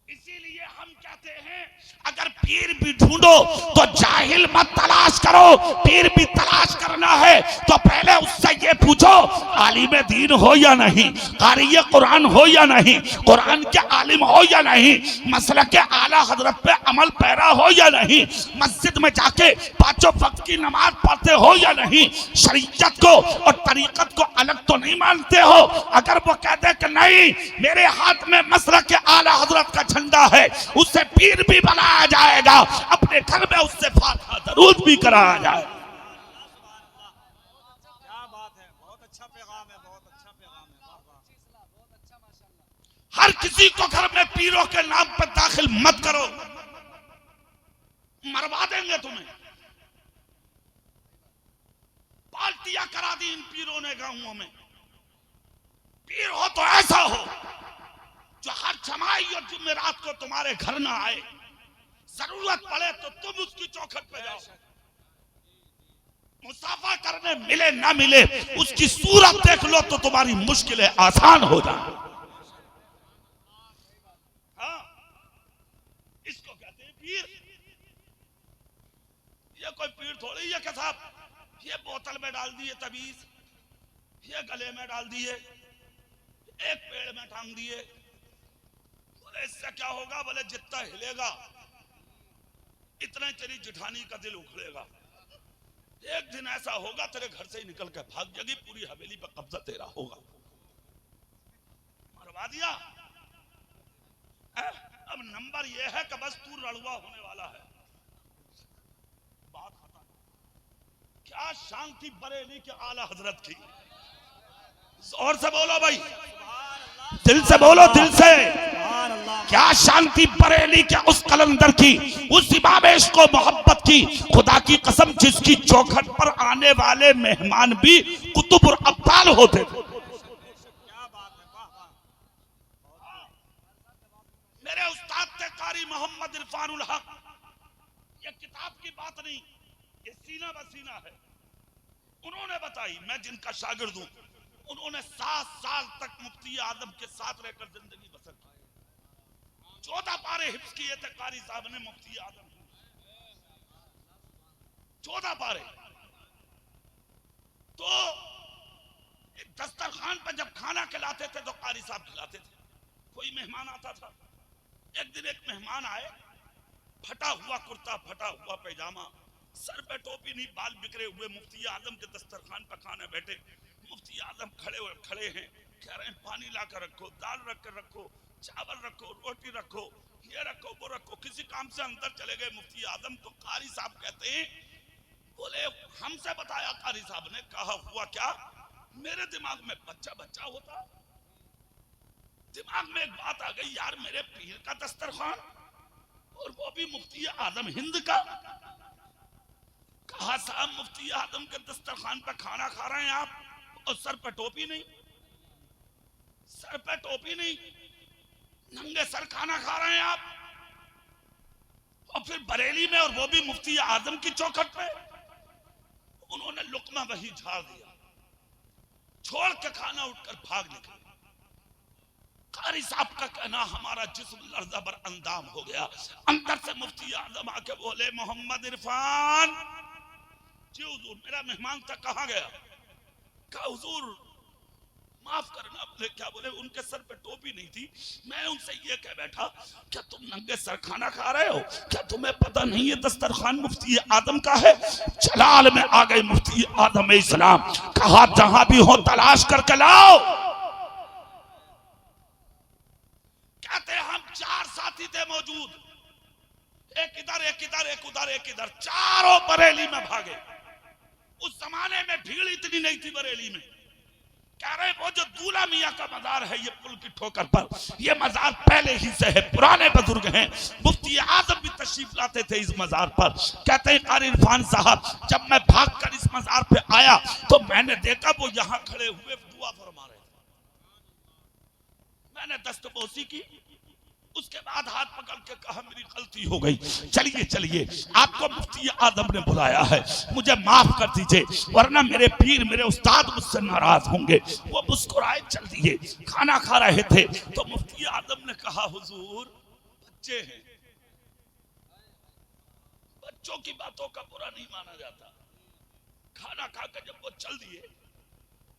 इसीलिए हम कहते हैं अगर पीर भी ढूंढो तो जाहिल मत तलाश करो। पीर भी तलाश करना है तो पहले उससे ये पूछो आलिम दीन हो या नहीं, कारी कुरान हो या नहीं, कुरान के आलिम हो या नहीं, मसलक के आला हजरत पे अमल पैरा हो या नहीं, मस्जिद में जाके 5 वक्त की नमाज पढ़ते हो या नहीं, शरीयत को और तरीकत को अलग तो नहीं मानते हो। अगर वो कह दे कि नहीं मेरे हाथ में मसलक के आला हजरत का झंडा है, उससे पीर भी बनाया जाएगा, अपने घर में उससे फातिहा दरूद भी कराया जाए। क्या बात है, बहुत अच्छा पैगाम है, बहुत अच्छा पैगाम है। वाह वाह। हर किसी को घर में पीरों के नाम पर दाखिल मत करो, मरवा देंगे तुम्हें। पार्टियां करा दी इन पीरों ने गांवों में। पीर हो तो ऐसा हो जो हर जमाई और जुमेरात को तुम्हारे घर ना आए, जरूरत पड़े तो तुम उसकी चौखट पे जाओ। मुसाफा करने मिले ना मिले, उसकी सूरत देख लो तो तुम्हारी मुश्किलें आसान हो जाए। हाँ, इसको कहते हैं पीर। ये कोई पीर थोड़ी है कि साहब ये बोतल में डाल दिए तबीज, ये गले में डाल दिए, एक पेड़ में टांग दिए। बोले इससे क्या होगा? बोले जितना हिलेगा इतना तेरी जिठानी का दिल उखड़ेगा। एक दिन ऐसा होगा तेरे घर से ही निकल के भाग जाएगी, पूरी हवेली पर कब्जा तेरा होगा। मरवा दिया। अब नंबर यह है कि बस तू रड़ुआ होने वाला है। बात खत्म। क्या शांति बरेली के आला हजरत की। और से बोलो भाई, दिल से बोलो, दिल से। क्या शांति बरेली के उस कलंदर की, उस इमाम इश्क व मोहब्बत की। खुदा की कसम जिसकी चौखट पर आने वाले मेहमान भी कुतुब और अब्दाल होते थे। मेरे उस्ताद थे कारी मोहम्मद इरफानुल हक। ये किताब की बात नहीं, ये सीना बसीना है। उन्होंने बताई, मैं जिनका शागिर्द हूं, उन्होंने 7 साल तक मुफ्ती आजम के साथ रहकर जिंदगी बसर की। 14 पारे हिफ्ज किए थे कारी साहब ने मुफ्ती आजम, 14 पारे। तो दस्तरखान पर जब खाना खिलाते थे तो कारी साहब खिलाते थे। कोई मेहमान आता था, एक दिन एक मेहमान आए, फटा हुआ कुर्ता, फटा हुआ पैजामा, सर पे टोपी नहीं, बाल बिखरे हुए, मुफ्ती आजम के दस्तरखान पर खाने बैठे। मुफ्ती आजम खड़े हैं, कह रहे हैं पानी ला कर रखो, दाल रख कर रखो, चावल रखो, रोटी रखो, ये रखो, वो रखो। किसी काम से अंदर चले गए मुफ्ती आजम, तो कारी साहब कहते हैं, बोले हमसे बताया कारी साहब ने। कहा हुआ क्या? मेरे दिमाग में बच्चा बच्चा होता, दिमाग में एक बात आ गई, यार मेरे पीर का दस्तरखान और वो भी मुफ्ती आजम हिंद का। कहा साहब मुफ्ती आजम के दस्तरखान पर खाना खा रहे हैं आप और सर पर टोपी नहीं, सर पर टोपी नहीं, नंगे सर खाना खा रहे हैं आप। और फिर बरेली में, और वो भी मुफ्ती आजम की चौखट पे, उन्होंने लुकमा वही झाड़ दिया, छोड़ के खाना उठकर भाग निकले। कारी साहब का कहना हमारा जिस्म लर्जा बर अंदाम हो गया। अंदर से मुफ्ती आजम आके बोले मोहम्मद इरफान जी हुजूर मेरा मेहमान था, कहाँ गया? कहा हुजूर माफ करना। बोले क्या? बोले उनके सर पे टोपी नहीं थी, मैं उनसे ये कह बैठा क्या तुम नंगे सर खाना खा रहे हो? क्या तुम्हें पता नहीं है दस्तरखान मुफ्ती आदम का है? जलाल में आ गए मुफ्ती आदम इस्लाम, कहा जहां भी हो तलाश करके लाओ। कहते हम 4 साथी थे मौजूद, एक इधर एक इधर एक उधर एक इधर, चारों बरेली में भागे। उस जमाने में भीड़ इतनी नहीं थी बरेली में। कह रहे वो जो दूल्हा मियाँ का मजार है ये पुल की ठोकर पर, ये मजार पहले ही से है, पुराने बुजुर्ग हैं, मुफ्ती आजम भी तशरीफ लाते थे इस मजार पर। कहते हैं कारी इरफान साहब जब मैं भागकर इस मजार पे आया तो मैंने देखा वो यहाँ खड़े हुए दुआ फरमा रहे थे। मैंने दस्तबोसी की, उसके बाद हाथ पकड़ के कहा मेरी गलती हो गई, चलिए चलिए आपको मुफ्ती आदम ने बुलाया है, मुझे माफ कर दीजिए वरना मेरे पीर मेरे उस्ताद मुझसे नाराज होंगे। वो मुस्कुराए चल दिए। खाना खा रहे थे तो मुफ्ती आदम ने कहा हुजूर बच्चे हैं, बच्चों की बातों का बुरा नहीं माना जाता। खाना खा के जब वो चल दिए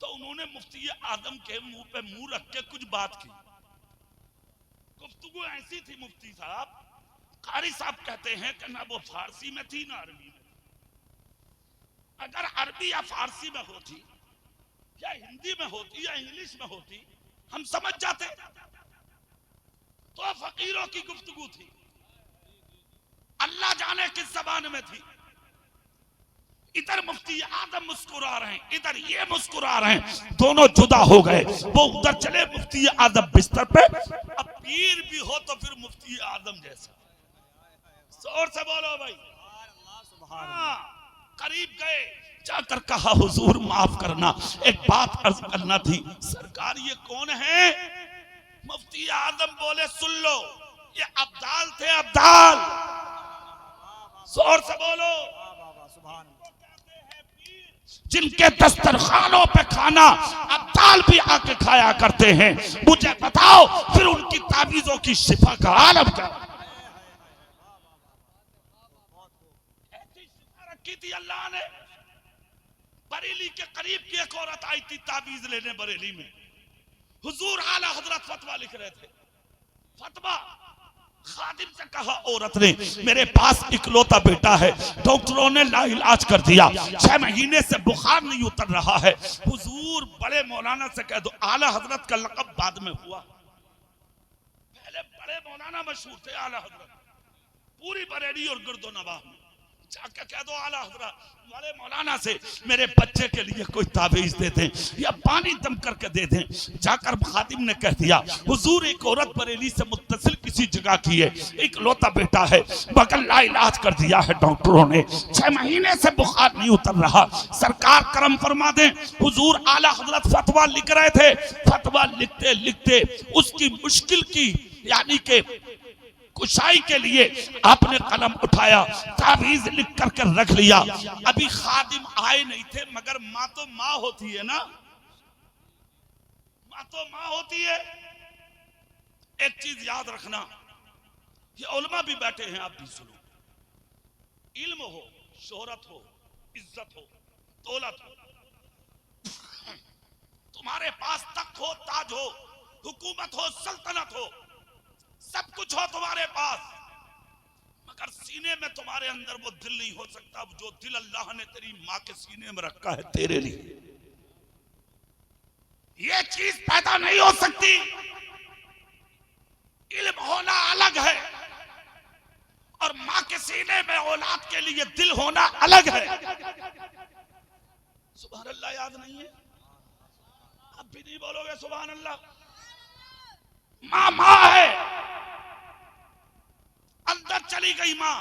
तो उन्होंने मुफ्ती आदम के मुंह पे मुंह रख के कुछ बात की। गुफ्तगू ऐसी थी मुफ्ती साहब, कारी साहब कहते हैं कि ना वो फारसी में थी ना अरबी में। अगर अरबी या फारसी में होती या हिंदी में होती या इंग्लिश में होती हम समझ जाते, तो फकीरों की गुफ्तगू थी, अल्लाह जाने किस जबान में थी। इधर मुफ्ती आदम मुस्कुरा रहे हैं, इधर ये मुस्कुरा रहे हैं, दोनों जुदा हो गए। वो उधर चले मुफ्ती आदम बिस्तर पे। अब पीर भी हो तो फिर मुफ्ती आदम जैसा। जोर से बोलो भाई। हाँ, करीब गए, जाकर कहा हुजूर माफ करना, एक बात अर्ज करना थी। सरकार ये कौन है? मुफ्ती आदम बोले सुन लो, ये अब्दाल थे, अब्दाल। जोर से बोलो। जिनके दस्तरखानों पे खाना अब्दाल भी आके खाया करते हैं। मुझे बताओ फिर उनकी तावीज़ों की शिफा का आलम क्या? ऐसी शिफा रखी थी अल्लाह ने। बरेली के करीब की एक औरत आई थी तावीज़ लेने बरेली में। हुजूर आला हजरत फतवा लिख रहे थे। फतवा खादिम से कहा औरत ने मेरे पास इकलौता बेटा है, डॉक्टरों ने लाइलाज कर दिया, 6 महीने से बुखार नहीं उतर रहा है। हुजूर बड़े मौलाना से कह दो, आला हजरत का लक़ब बाद में हुआ, पहले बड़े मौलाना मशहूर थे आला हजरत, पूरी बरेली और गिरदोनवाह में। जाकर कह दो आला हजरत वाले मौलाना से मेरे बच्चे के लिए कोई ताबीज दे दें या पानी दम करके दे दें। जाकर खादिम ने कह दिया हुजूर एक औरत बरेली से मुत्तसिल किसी जगह की है, एक लौता बेटा है, मगर लाइलाज कर दिया है डॉक्टरों ने, 6 महीने से बुखार नहीं उतर रहा, सरकार करम फरमा दें। हुजूर आला हजरत फतवा लिख रहे थे। फतवा लिखते लिखते उसकी मुश्किल की यानी के कुशाई के लिए आपने कलम उठाया, तावीज लिख करके रख लिया। अभी खादिम आए नहीं थे, मगर माँ तो माँ होती है ना, माँ तो माँ होती है। एक चीज याद रखना, ये उलमा भी बैठे हैं, आप भी सुनो। इल्म हो, शोहरत हो, इज्जत हो, दौलत हो, तुम्हारे पास तख्त हो, ताज हो, हुकूमत हो, सल्तनत हो, सब कुछ हो तुम्हारे पास, मगर सीने में तुम्हारे अंदर वो दिल नहीं हो सकता जो दिल अल्लाह ने तेरी माँ के सीने में रखा है तेरे लिए। ये चीज पैदा नहीं हो सकती। इल्म होना अलग है और माँ के सीने में औलाद के लिए दिल होना अलग है। सुभान अल्लाह याद नहीं है? अब भी नहीं बोलोगे सुभान अल्लाह? माँ माँ है, अंदर चली गई माँ,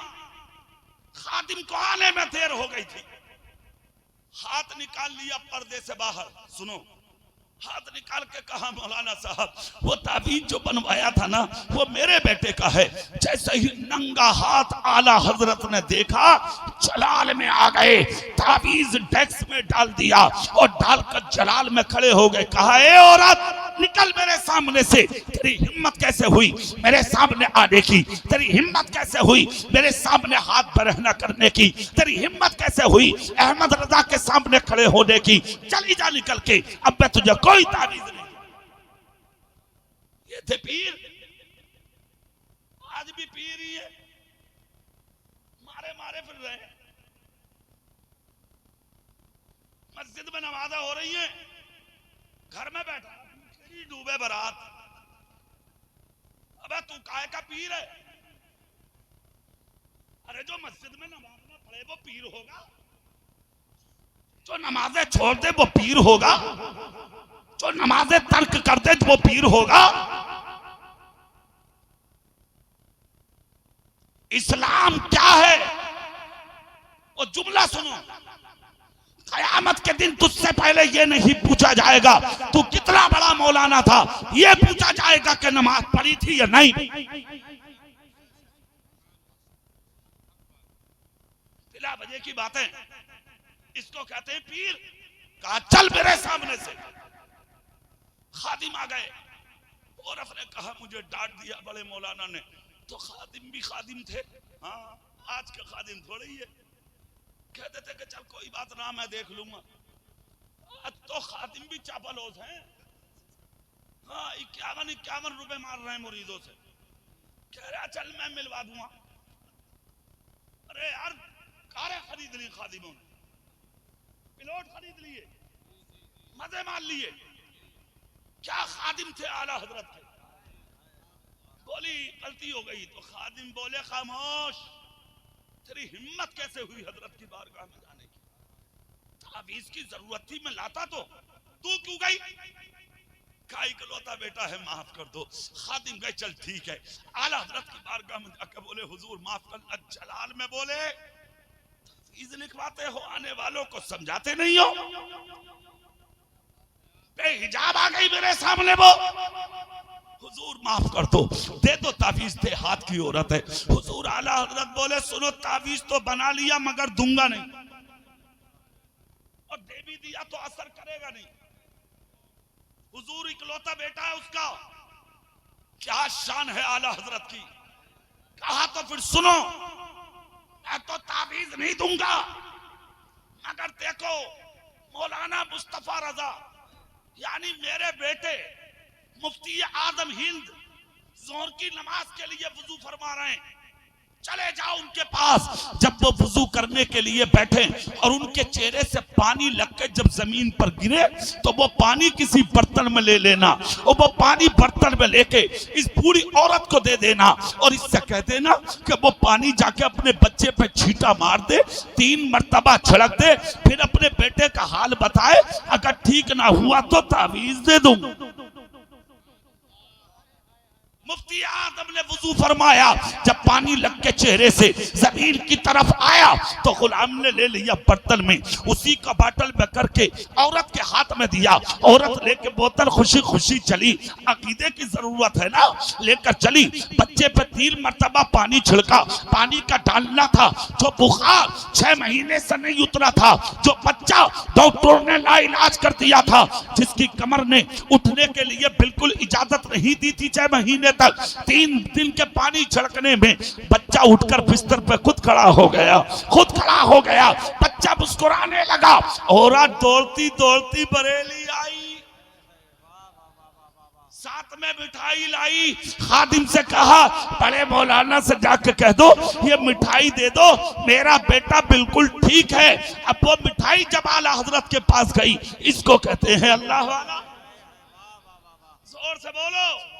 खादिम को आने में देर हो गई थी। हाथ निकाल लिया पर्दे से बाहर। सुनो, हाथ निकाल के कहा मौलाना साहब वो ताबीज जो बनवाया था ना वो मेरे बेटे का है। जैसे ही नंगा हाथ आला हजरत ने देखा जलाल में आ गए, ताबीज डेस्क में डाल दिया और डालकर जलाल में खड़े हो गए। कहा ए औरत निकल मेरे सामने से, तेरी हिम्मत कैसे हुई मेरे सामने आने की, तेरी हिम्मत कैसे हुई मेरे सामने हाथ बरहना करने की, तेरी हिम्मत कैसे हुई अहमद रजा के सामने खड़े होने की, चली जा निकल के, अब मैं तुझे कोई ताबीज नहीं। ये थे पीर, आज भी पीर ही है, मारे मारे फिर रहे। मस्जिद में नमाज़ें हो रही हैं, घर में बैठा डूबे बारात। अबे तू काय का पीर है? अरे जो मस्जिद में नमाज न पढ़े वो पीर होगा, जो नमाजें छोड़ दे वो पीर होगा, जो नमाजें तर्क कर दे वो पीर होगा। इस्लाम क्या है वो जुमला सुनो। कयामत के दिन तुझसे पहले ये नहीं पूछा जाएगा तू कितना बड़ा मौलाना था, ये पूछा जाएगा कि नमाज पढ़ी थी या नहीं। तिला बजे की बातें, इसको कहते हैं पीर। कहा चल मेरे सामने से। खादिम आ गए, औरत ने कहा मुझे डांट दिया बड़े मौलाना ने। तो खादिम भी खादिम थे, हाँ आज के खादिम थोड़े ही है। कहते थे कि चल कोई बात ना मैं देख लूंगा। तो खादिम भी चापलोज हैं, हाँ 51 रुपए मार रहे हैं मुरीदों से। कह रहा चल मैं मिलवा दूंगा। अरे यार कारें खरीद ली खादिमों ने, पिलोट खरीद लिए, मजे मार लिए। क्या खादिम थे आला हजरत के। बोली गलती हो गई तो खादिम बोले खामोश, तेरी हिम्मत कैसे हुई हजरत की बारगाह में जाने की? ताबीज की जरूरत थी मैं लाता तो तू क्यों गई? का इकलौता बेटा है माफ कर दो। खादिम गए चल ठीक है। आला हजरत की बारगाह में जाकर बोले हुजूर माफ कर। जलाल में बोले ताबीज लिखवाते हो, आने वालों को समझाते नहीं हो। बेहिजाब आ गई मेरे सामने वो, हुजूर माफ कर दो, दे दो ताबीज। दे हाथ की औरत है। हुजूर आला हजरत बोले सुनो ताबीज तो बना लिया मगर दूंगा नहीं, और दे भी दिया तो असर करेगा नहीं। हुजूर इकलौता बेटा है उसका, क्या शान है आला हजरत की। कहा तो फिर सुनो, मैं तो ताबीज नहीं दूंगा मगर देखो मौलाना मुस्तफा रजा यानी मेरे बेटे मुफ्ती आदम हिंद जोहर की नमाज के लिए वुजू फरमा रहे हैं, चले जाओ उनके पास। जब वो वुजू करने के लिए बैठे और उनके चेहरे से पानी लग के जब जमीन पर गिरे तो वो पानी किसी बर्तन में ले लेना और वो पानी बर्तन में लेके इस बूढ़ी औरत को दे देना और इससे कह देना कि वो पानी जाके अपने बच्चे पे छींटा मार दे, 3 मर्तबा छिड़क दे, फिर अपने बेटे का हाल बताए, अगर ठीक ना हुआ तो तावीज दे दूं। मुफ्ती आदम ने वुजू फरमाया, जब पानी लग के चेहरे से जमीन की तरफ आया तो गुलाम ने ले लिया बर्तन में, उसी का बाटल में करके औरत के हाथ में दिया। औरत लेके बोतल खुशी खुशी चली, अकीदे की जरूरत है ना, लेकर चली। बच्चे पे 3 मर्तबा पानी छिड़का, पानी का डालना था। जो बुखार 6 महीने से नहीं उतरा था, जो बच्चा डॉक्टर ने लाइलाज कर दिया था, जिसकी कमर ने उठने के लिए बिल्कुल इजाजत नहीं दी थी 6 महीने तक, 3 दिन के पानी छिड़कने में बच्चा उठकर बिस्तर पे खुद खड़ा हो गया, खुद खड़ा हो गया। बच्चा मुस्कुराने लगा। औरत दौड़ती दौड़ती बरेली आई, साथ में मिठाई लाई। खादिम से कहा बड़े मौलाना से जाके कह दो ये मिठाई दे दो, मेरा बेटा बिल्कुल ठीक है। अब वो मिठाई जब आला हजरत के पास गई, इसको कहते हैं अल्लाह वाला। जोर से बोलो।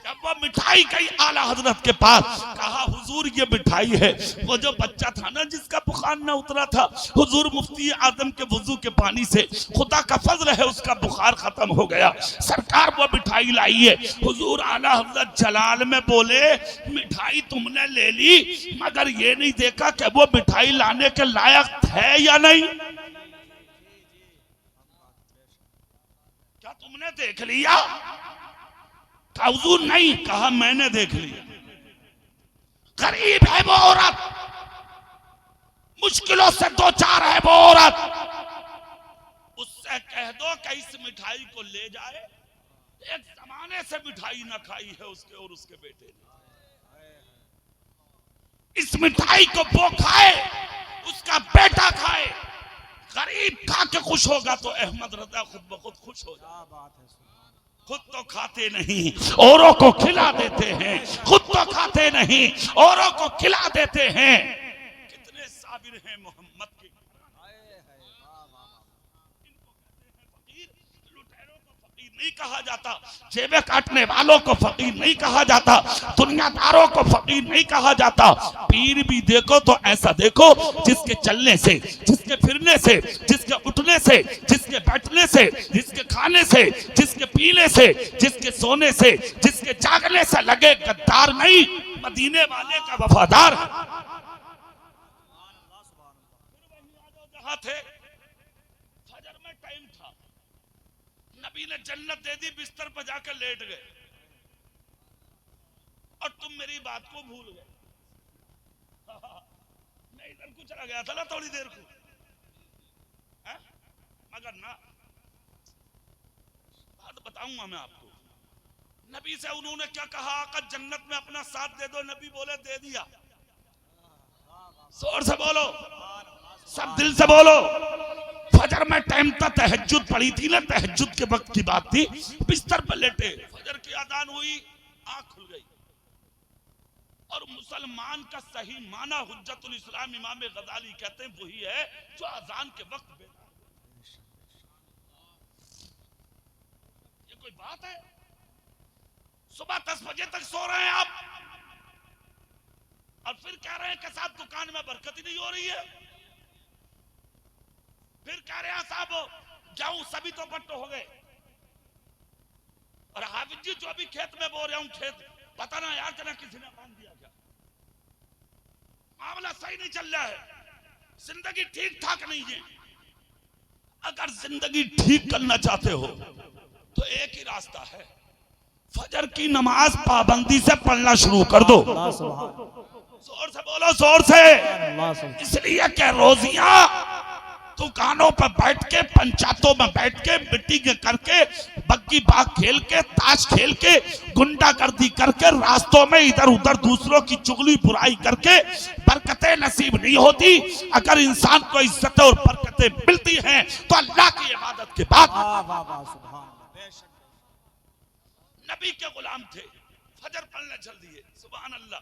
जब वो मिठाई गई आला हजरत के पास, कहा हुजूर ये मिठाई है। वो जो बच्चा था ना जिसका बुखार न उतरा था, हुजूर मुफ्ती आदम के वुजू के पानी से खुदा का फजल है उसका बुखार खत्म हो गया। सरकार वो मिठाई लाई है। हुजूर आला हजरत जलाल में बोले मिठाई तुमने ले ली मगर ये नहीं देखा कि वो मिठाई लाने के लायक है या नहीं। तुमने देख लिया? कहा हुजूर नहीं। कहा मैंने देख लिया। गरीब है वो औरत, मुश्किलों से दो चार है वो औरत, उससे कह दो कि इस मिठाई को ले जाए। एक जमाने से मिठाई ना खाई है उसके और उसके बेटे ने। इस मिठाई को वो खाए, उसका बेटा खाए। गरीब खा के खुश होगा तो अहमद रजा खुद ब खुद खुश हो जाए। खुद तो खाते नहीं, औरों को खिला देते हैं। खुद तो खाते नहीं, औरों को खिला देते हैं। कितने साबिर हैं मोहम्मद के। लुटेरों को फकीर नहीं कहा जाता, जेबे काटने वालों को फकीर नहीं कहा जाता, दुनियादारों को फकीर नहीं कहा जाता। पीर भी देखो तो ऐसा देखो जिसके चलने से, जिसके फिरने से, जिसके उठने से, जिसके बैठने से, जिसके खाने से, जिसके पीने से, जिसके सोने से, जिसके जागने से लगे गद्दार नहीं, मदीने वाले का वफादार। जहां थे फजर में टाइम था, नबी ने जन्नत दे दी, बिस्तर पर जाकर लेट गए और तुम मेरी बात को भूल गए। मैं इधर को चला गया था ना थोड़ी देर को, मगर ना बात बताऊंगा मैं आपको। नबी से उन्होंने क्या कहा? आका जन्नत में अपना साथ दे दो। नबी बोले दे दिया। जोर से बोलो, सब दिल से बोलो। फजर में टाइम था, तहज्जुद पड़ी थी ना, तहज्जुद के वक्त की बात थी। बिस्तर पर लेटे, फजर की अजान हुई, आंख खुल गई और मुसलमान का सही माना हुज्जतुल इस्लाम इमाम गजाली कहते हैं वही है जो अजान के वक्त बेटा। ये कोई बात है? सुबह 10 बजे तक सो रहे हैं आप और फिर कह रहे हैं कि साहब दुकान में बरकत ही नहीं हो रही है। फिर कह रहे हैं साहब गेहूं सभी तो पट्टो हो गए। और हाफिज जी जो अभी खेत में बो रहा हूं, खेत पता ना यार जना किसी ने बांध दिया क्या। मामला सही नहीं चल रहा है, जिंदगी ठीक ठाक नहीं है। अगर जिंदगी ठीक करना चाहते हो तो एक ही रास्ता है, फजर की नमाज पाबंदी से पढ़ना शुरू कर दो। जोर से बोलो, जोर से। इसलिए क्या रोजियां दुकानों पर बैठ के, पंचायतों में बैठ के, मीटिंग करके, बग्गी बाग खेल के, ताश खेल के, गुंडागर्दी करके, रास्तों में इधर उधर दूसरों की चुगली बुराई करके बरकतें नसीब नहीं होती। अगर इंसान को इज्जत और बरकतें मिलती हैं तो अल्लाह की इबादत के बाद। नबी के गुलाम थे, फजर पढ़ने चल दिए। सुभान अल्लाह,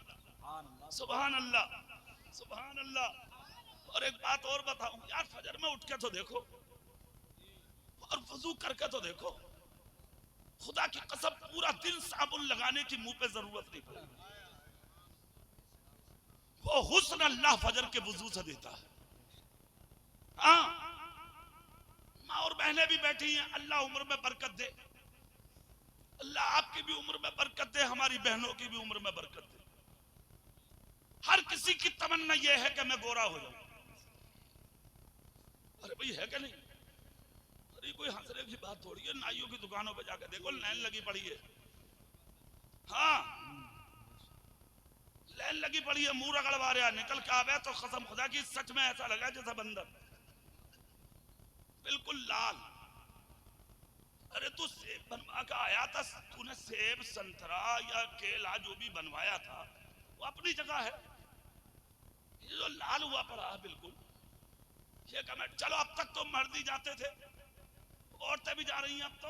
सुभान अल्लाह, सुभान अल्लाह। और एक बात और बताऊं यार, फजर में उठ के तो देखो और वजू करके तो देखो, खुदा की कसम पूरा दिन साबुन लगाने की मुंह पे जरूरत नहीं पड़ेगी। वो हुस्न अल्लाह फजर के वजू से देता है। हाँ, माँ और बहनें भी बैठी हैं, अल्लाह उम्र में बरकत दे। अल्लाह आपकी भी उम्र में बरकत दे, हमारी बहनों की भी उम्र में बरकत दे। हर किसी की तमन्ना यह है कि मैं गोरा हो जाऊं। अरे भाई है क्या नहीं? अरे कोई हंसने की बात थोड़ी है। नाइयों की दुकानों पे जाकर देखो, लाइन लगी पड़ी है। हाँ, लाइन लगी पड़ी है, मुंह रगड़वा रहा, निकल के आवे तो कसम खुदा की सच में ऐसा लगा जैसा बंदर बिल्कुल लाल। अरे तू सेब बनवा के आया था, तूने सेब संतरा या केला जो भी बनवाया था वो अपनी जगह है। ये जो लाल हुआ पड़ा है बिल्कुल, ये कमेंट। चलो अब तक तो मर्द ही जाते थे, औरतें भी जा रही हैं, अब तो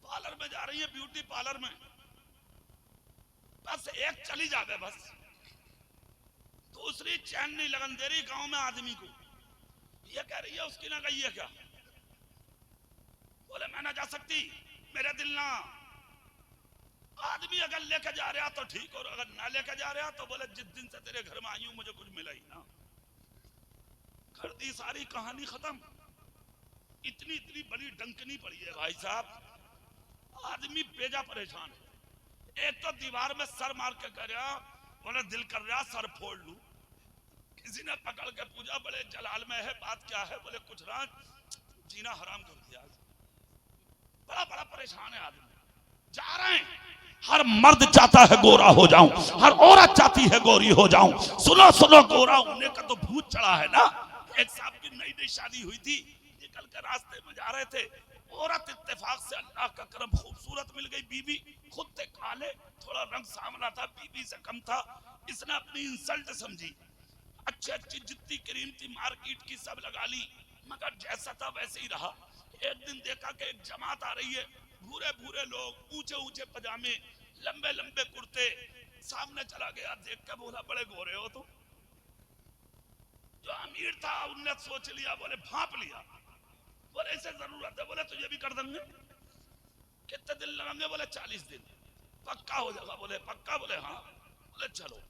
पार्लर में जा रही हैं, ब्यूटी पार्लर में। बस एक चली जावे, बस दूसरी चैन नहीं लगन दे रही गांव में आदमी को। ये कह रही है उसकी ना गई है क्या? बोले मैं ना जा सकती, मेरे दिल ना। आदमी अगर लेके जा रहा तो ठीक, और अगर ना लेके जा रहा तो बोले जिस दिन से तेरे घर में आई हूं मुझे कुछ मिला ही ना। कर दी सारी कहानी खत्म। इतनी इतनी बड़ी डंकनी पड़ी है भाई साहब, आदमी बेजा परेशान है। एक तो दीवार में सर मार के कर रहा, बोले दिल कर रहा सर फोड़ लूं। किसी ने पकड़ के पूछा बड़े जलाल में है, बात क्या है? बोले कुछ ना, जीना हराम कर दिया। बड़ा बड़ा परेशान है आदमी, जा रहे हैं। हर मर्द चाहता है गोरा हो जाऊं, हर औरत चाहती है गोरी हो जाऊं। सुनो सुनो, गोरा होने का तो भूत चढ़ा है ना। एक साहब की नई नई शादी हुई थी, निकल कर रास्ते में जा रहे थे, औरत इत्तेफाक से अल्लाह का करम खूबसूरत मिल गई। बीवी खुद थे काले, थोड़ा रंग सांवला था, बीवी से कम था। इसने अपनी इंसल्ट समझी, अच्छी अच्छी जितनी क्रीम थी मार्केट की सब लगा ली, मगर जैसा था वैसे ही रहा। एक दिन देखा कि एक जमात आ रही है, भूरे भूरे लोग, ऊंचे ऊंचे पजामे, लंबे लंबे कुर्ते। सामने चला गया, देख के बोला बड़े गोरे हो तुम। जो अमीर था उनने सोच लिया, बोले भांप लिया, बोले ऐसे जरूरत है, बोले तुझे भी कर देंगे। कितने दिन लगेंगे? बोले 40 दिन। पक्का हो जाएगा? बोले पक्का। बोले हाँ। बोले चलो।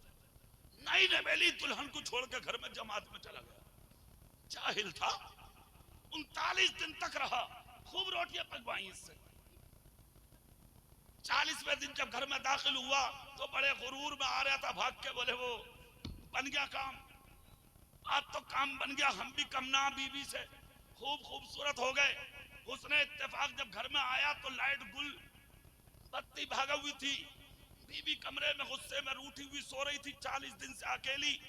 नई नवेली दुल्हन को छोड़ के घर में जमात में चला गया। जाहिल था, 39 दिन तक रहा, खूब रोटियां पकवाई इससे। 40वें दिन जब घर में दाखिल हुआ तो बड़े गुरूर में आ रहा था भाग के, बोले वो बन गया काम, आज तो काम बन गया, हम भी कम ना बीवी से, खूब खूबसूरत हो गए। उसने इत्तेफाक जब घर में आया तो लाइट गुल, बत्ती भागा हुई थी, बीवी कमरे में गुस्से में रूठी हुई सो रही थी, 40 दिन से अकेली।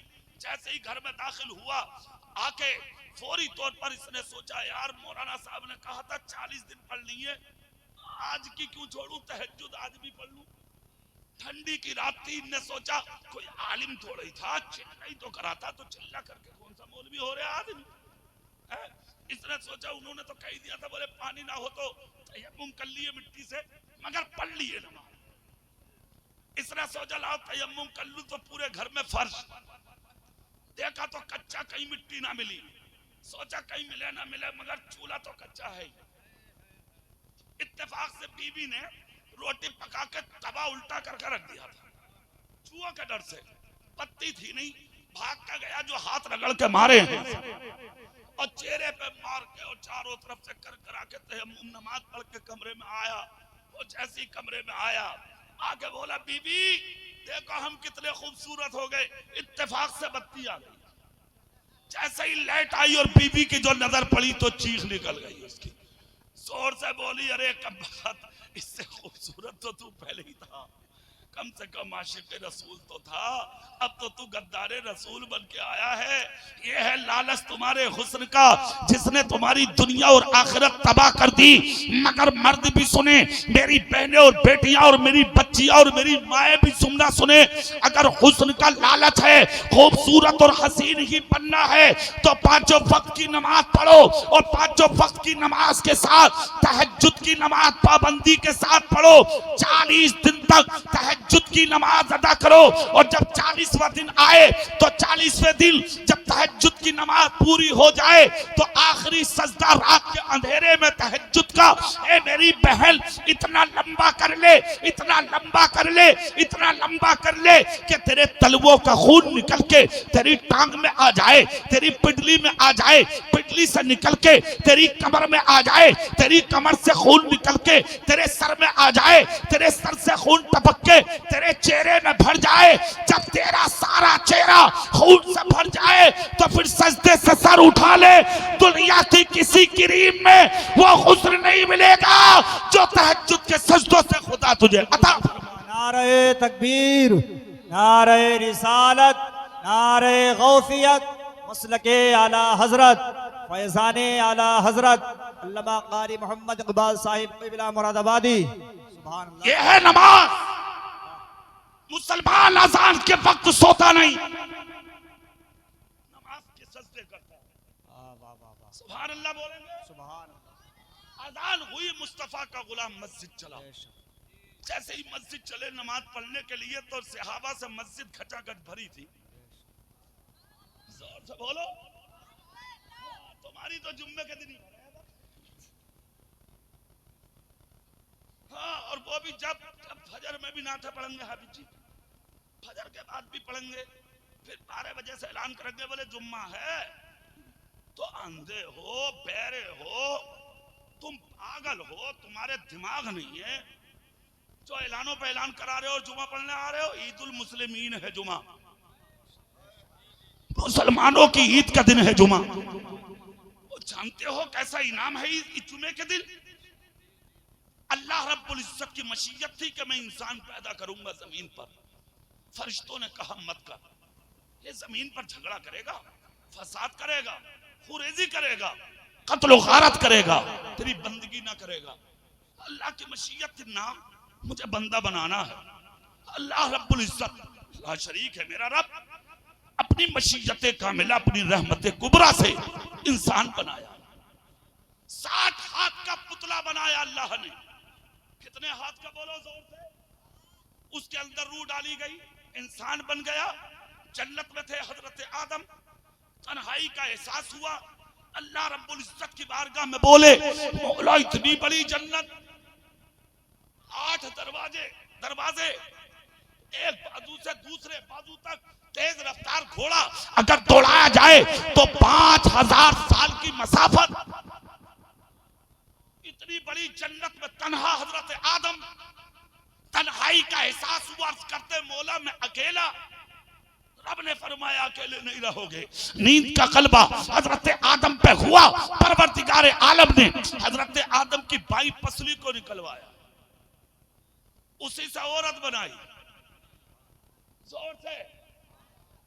जैसे ही घर में दाखिल हुआ, आके फौरी तौर पर इसने सोचा, यार मौलाना साहब ने कहा था 40 दिन पढ़ लिए, आज की क्यों छोड़ूं, तहज्जुद आज भी पढ़ लूं। ठंडी की रात थी, इनने सोचा कोई आलिम थोड़ा ही था, चिल्ला ही तो कराता, तो चिल्ला करके कौन सा मौलवी हो रहा आदमी है। इसने सोचा, उन्होंने तो कह दिया था, बोले पानी ना हो तो तयम्मुम कर लिए मिट्टी से, मगर पढ़ लिए नमाज। इसने सोचा लाओ तयम्मुम कर लूं तो पूरे घर में फर्श। देखा तो कच्चा, कहीं मिट्टी ना मिली, सोचा कहीं मिले ना मिले, मगर चूल्हा तो कच्चा है। इत्तेफाक से बीवी ने रोटी पका के तवा उल्टा करके रख दिया था, चूहा के डर से। पत्ती थी नहीं, भाग का गया, जो हाथ रगड़ के मारे हैं और चेहरे पे मार के और चारों तरफ से कर करा के तयम्मुम नमाज पढ़ के कमरे में आया। वो जैसे ही कमरे में आया, आके बोला बीबी देखो हम कितने खूबसूरत हो गए। इत्तेफाक से बत्ती आ गई, जैसे ही लाइट आई और बीबी की जो नजर पड़ी तो चीख निकल गई उसकी, जोर से बोली, अरे कब बात, इससे खूबसूरत तो तू पहले ही था, कम से कम आशिक़ रसूल तो था, अब तो तू गद्दारे रसूल बन के आया है। ये है लालच तुम्हारे हुस्न का, जिसने तुम्हारी दुनिया और आखिरत तबाह कर दी। मगर मर्द भी सुने, मेरी बहनें और बेटियां और मेरी बच्चियां और मेरी माएँ भी सुनना सुने, अगर हुस्न का लालच है, खूबसूरत और हसीन ही बनना है, तो पांचों वक्त की नमाज पढ़ो, और पांचों वक्त की नमाज के साथ तहज्जुद की नमाज पाबंदी के साथ पढ़ो। 40 दिन तक तहज्जुद की नमाज अदा करो, और जब 40वां दिन आए तो 40वें दिन जब तहज्जुद की नमाज पूरी हो जाए तो आखिरी सजदा रात के अंधेरे में तहज्जुद का, ए मेरी बहन इतना लंबा कर ले, इतना लंबा कर ले, इतना लंबा कर ले कि तेरे तलवों का खून निकल के तेरी टांग में आ जाए, तेरी पिटली में आ जाए, पिटली से निकल के तेरी कमर में आ जाए, तेरी कमर से खून निकल के तेरे सर में आ जाए, तेरे सर से खून टपक के तेरे चेहरे में भर जाए। जब तेरा सारा चेहरा खून से भर जाए तो फिर सजदे से सर उठा ले, दुनिया की किसी क्रीम में वो हुस्न नहीं मिलेगा जो तहज्जुद के सजदों से खुदा तुझे अता फरमाए। नारे तकबीर, नारे रिसालत, नारे गौसियत, मसलके आला हजरत, फैजाने आला हजरत अल्लामा कारी मोहम्मद इकबाल साहिब क़िबला मुरादाबादी। सुभान अल्लाह। ये है नमाज। मुसलमान अजान के वक्त सोता नहीं, नमाज के सजदे करता है। सुभान अल्लाह बोलेंगे। सुभान अल्लाह। अजान हुई, मुस्तफा का गुलाम मस्जिद चला। जैसे ही मस्जिद चले नमाज पढ़ने के लिए तो सहाबा से मस्जिद खचाखच भरी थी। जोर से बोलो, तुम्हारी तो जुम्मे के दिन ही। हाँ, और वो भी जब फजर में भी नाते पढ़ेंगे हाफिज जी, फजर के बाद भी पढ़ेंगे, फिर 12 बजे से ऐलान करेंगे, बोले जुम्मा है। तो अंधे हो, बहरे हो, तुम पागल हो, तुम्हारे दिमाग नहीं है जो ऐलानों पे ऐलान करा रहे हो, जुम्मा पढ़ने आ रहे हो। ईद उल मुस्लिमीन है जुम्मा, मुसलमानों की ईद का दिन है जुम्मा। वो जानते हो कैसा इनाम है इस जुम्मे के दिन? अल्लाह रब्बुल इज्जत की मशीयत थी कि मैं इंसान पैदा करूंगा जमीन पर। फरिश्तों ने कहा मत कर, ये जमीन पर झगड़ा करेगा, फसाद करेगा, खुरेजी करेगा, कत्ल गारत करेगा, तेरी बंदगी ना करेगा। अल्लाह की मशीयत थी ना, मुझे बंदा बनाना है। अल्लाह रब्बुल इज्जत ला शरीक है, मेरा रब अपनी मशीयत कामिला, अपनी रहमत कुबरा से इंसान बनाया। 60 हाथ का पुतला बनाया अल्लाह ने। कितने हाथ का बोलो जोर से। उसके अंदर रूह डाली गई, इंसान बन गया। जन्नत में थे हजरत आदम, तन्हाई का एहसास हुआ। अल्लाह रब्बुल इज्जत की बारगाह में बोले, मौला इतनी बड़ी जन्नत, 8 दरवाजे, एक बाजू से दूसरे बाजू तक तेज रफ्तार घोड़ा अगर दौड़ाया जाए तो 5000 साल की मसाफत। इतनी बड़ी जन्नत में तन्हा हजरत आदम, तन्हाई का एहसास हुआ। करते मौला मैं अकेला। रब ने फरमाया अकेले नहीं रहोगे। नींद का कलबा हजरत आदम पे हुआ। परवरदिगार आलम ने हजरत आदम की बाई पसली को निकलवाया, उसी से औरत बनाई। जोर से।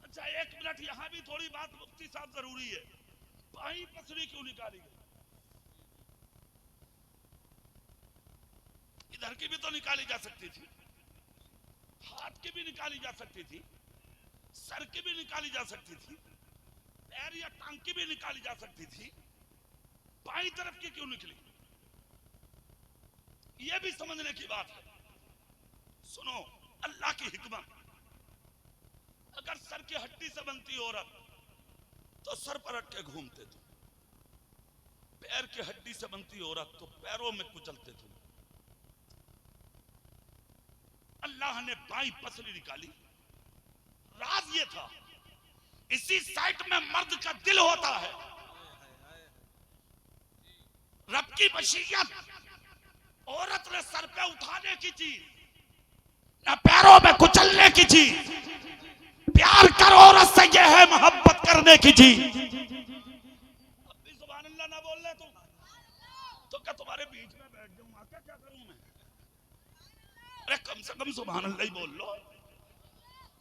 अच्छा 1 मिनट यहां भी थोड़ी बात मुफ्ती साहब जरूरी है। बाई पसली क्यों निकाली गई? इधर की भी तो निकाली जा सकती थी, हाथ की भी निकाली जा सकती थी, सर की भी निकाली जा सकती थी, पैर या टांग की भी निकाली जा सकती थी। बाईं तरफ की क्यों निकली? यह भी समझने की बात है। सुनो अल्लाह की हिकमत। अगर सर की हड्डी से बनती औरत तो सर पर अटके घूमते थे, पैर की हड्डी से बनती औरत तो पैरों में कुचलते थे। अल्लाह ने बाईं पसली निकाली। राज ये था, इसी साइड में मर्द का दिल होता है। रब की मशीयत औरत ने सर पे उठाने की चीज, ना पैरों में कुचलने की चीज। प्यार कर औरत से, यह है मोहब्बत करने की चीज। अब भी सुभान अल्लाह ना बोल रहे तुम तो क्या तुम्हारे बीच में बैठ जाऊंगा क्या? क्या करूं मैं? अरे कम से कम सुभान अल्लाह ही बोल लो।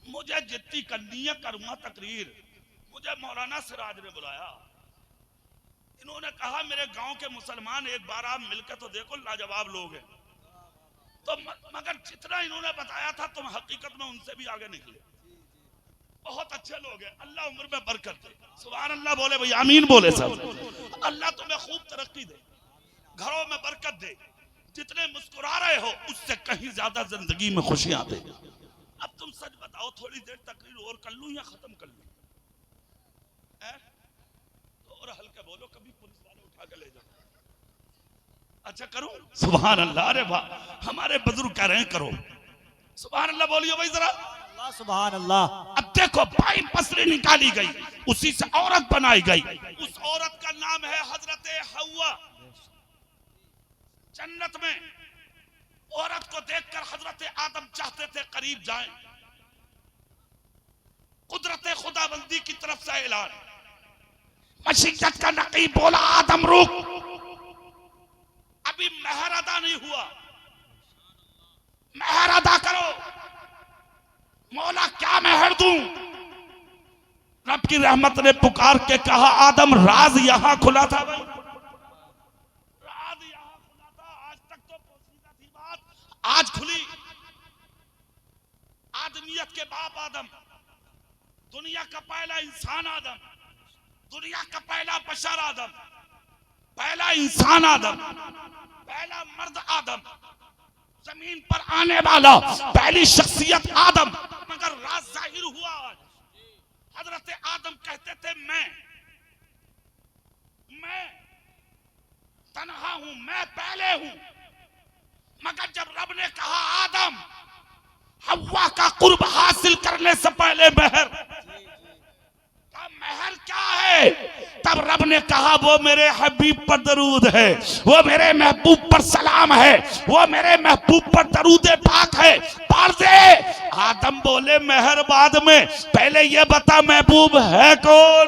मुझे जितनी करनी है करूंगा तकरीर। मुझे मौलाना सिराज ने बुलाया। इन्होंने कहा मेरे गांव के मुसलमान एक बार आप मिलकर तो देखो, लाजवाब लोग हैं। तो मगर जितना इन्होंने बताया था तुम हकीकत में उनसे भी आगे निकले। बहुत अच्छे लोग हैं, अल्लाह उम्र में बरकत दे। सुभान अल्लाह बोले भाई, आमीन बोले सब। अल्लाह तुम्हें खूब तरक्की दे, घरों में बरकत दे। जितने मुस्कुरा रहे हो उससे कहीं ज्यादा जिंदगी में खुशियां दे। अब तुम सच बताओ, थोड़ी देर तकरीर और कर लूं या खत्म कर लूं? और हल्के बोलो, कभी पुलिस वाले उठा के ले जाओ। अच्छा करूं? सुभान अल्लाह। अरे वाह, हमारे बुजुर्ग कह रहे हैं करो। सुभान अल्लाह बोलियो भाई जरा। सुभान अल्लाह। अब देखो बाईं पसली निकाली गई, उसी से औरत बनाई गई। उस औरत का नाम है हजरत हव्वा। जन्नत में औरत को देखकर हजरत आदम चाहते थे करीब जाएं। कुदरत खुदाबंदी की तरफ से ऐलान। मशीयत का नकीब बोला, आदम रुक, अभी महर अदा नहीं हुआ, महर अदा करो। मौला क्या महर दूं? रब की रहमत ने पुकार के कहा, आदम राज यहां खुला था भाई, राज यहां खुला था। आज तक तो पोशीदा थी बात, आज खुली। आदमियत के बाप आदम, दुनिया का पहला इंसान आदम, दुनिया का पहला बशर आदम, पहला इंसान आदम, पहला मर्द आदम, जमीन पर आने वाला पहली शख्सियत आदम। मगर राज जाहिर हुआ आज। हजरत आदम कहते थे मैं तन्हा हूं, मैं पहले हूं। मगर जब रब ने कहा आदम, हव्वा का कुर्ब हासिल करने से पहले महर, महर क्या है? तब रब ने कहा वो मेरे हबीब पर दरूद है, वो मेरे महबूब पर सलाम है, वो मेरे महबूब पर दरूद पाक है, पढ़ दे। आदम बोले महर बाद में, पहले ये बता महबूब है कौन?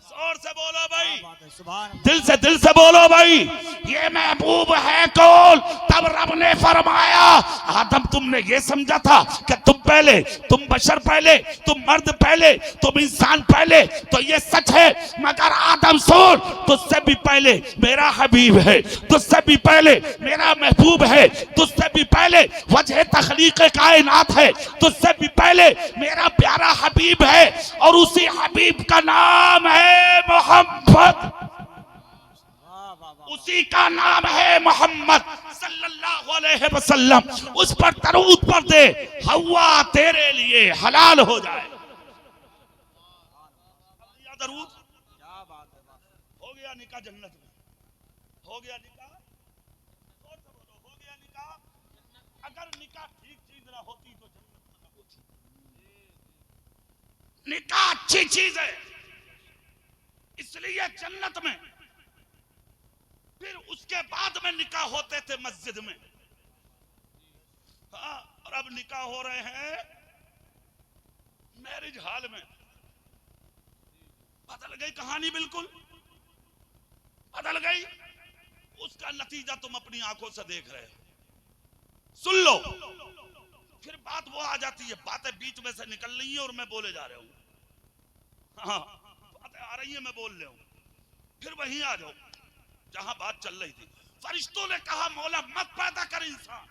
जोर से बोलो भाई। दिल से बोलो भाई, ये महबूब है कौन? तब रब ने फरमाया, आदम तुमने ये समझा था कि तुम पहले, तुम बशर पहले, तुम मर्द पहले, तुम इंसान पहले, तो ये सच है, मगर आदम सुन, तुझसे भी पहले मेरा हबीब है, तुझसे भी पहले मेरा महबूब है, तुझसे भी पहले वजह तखलीक कायनात है, तुझसे भी पहले मेरा प्यारा हबीब है, और उसी हबीब का नाम है मोहम्मद, उसी का नाम है मोहम्मद सल्लल्लाहु अलैहि वसल्लम। उस पर दरूद पढ़ दे, हवा तेरे लिए हलाल हो जाए। दरूद हो गया निकाह जन्नत में, हो गया निकाह, हो गया निकाह। अगर निकाह ठीक चीज ना होती तो जन्नत ना होती। निकाह अच्छी चीज है, इसलिए जन्नत में। फिर उसके बाद में निकाह होते थे मस्जिद में, हाँ, और अब निकाह हो रहे हैं मैरिज हॉल में। बदल गई कहानी, बिल्कुल बदल गई। उसका नतीजा तुम अपनी आंखों से देख रहे हो। सुन लो, फिर बात वो आ जाती है, बातें बीच में से निकल रही हैं और मैं बोले जा रहा हूं, हाँ बातें आ रही हैं, मैं बोल रहा हूं। फिर वहीं आ जाओ जहां बात चल रही थी। फरिश्तों ने कहा, मौला मत पैदा कर इंसान,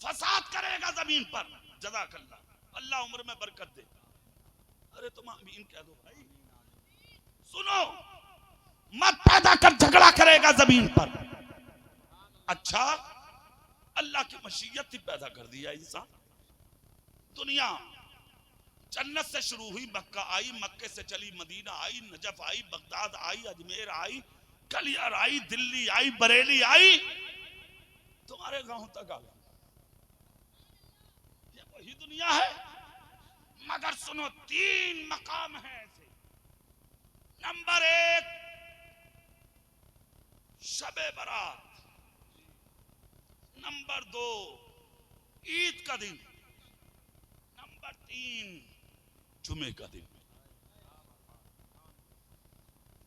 फसाद करेगा जमीन पर। जज़ाकल्लाह, अल्लाह उम्र में बरकत दे। अरे तुम आमीन कह दो भाई। सुनो, मत पैदा कर, झगड़ा करेगा जमीन पर। अच्छा, अल्लाह की मशीयत थी, पैदा कर दिया इंसान। दुनिया जन्नत से शुरू हुई, मक्का आई, मक्के से चली मदीना आई, नजफ आई, बगदाद आई, अजमेर आई, कलियर आई, दिल्ली आई, बरेली आई, तुम्हारे गांव तक आ गई। ये वही दुनिया है। मगर सुनो, 3 मकाम है ऐसे। नंबर 1, शबे बारात। नंबर 2, ईद का दिन। नंबर 3, जुमे का दिन।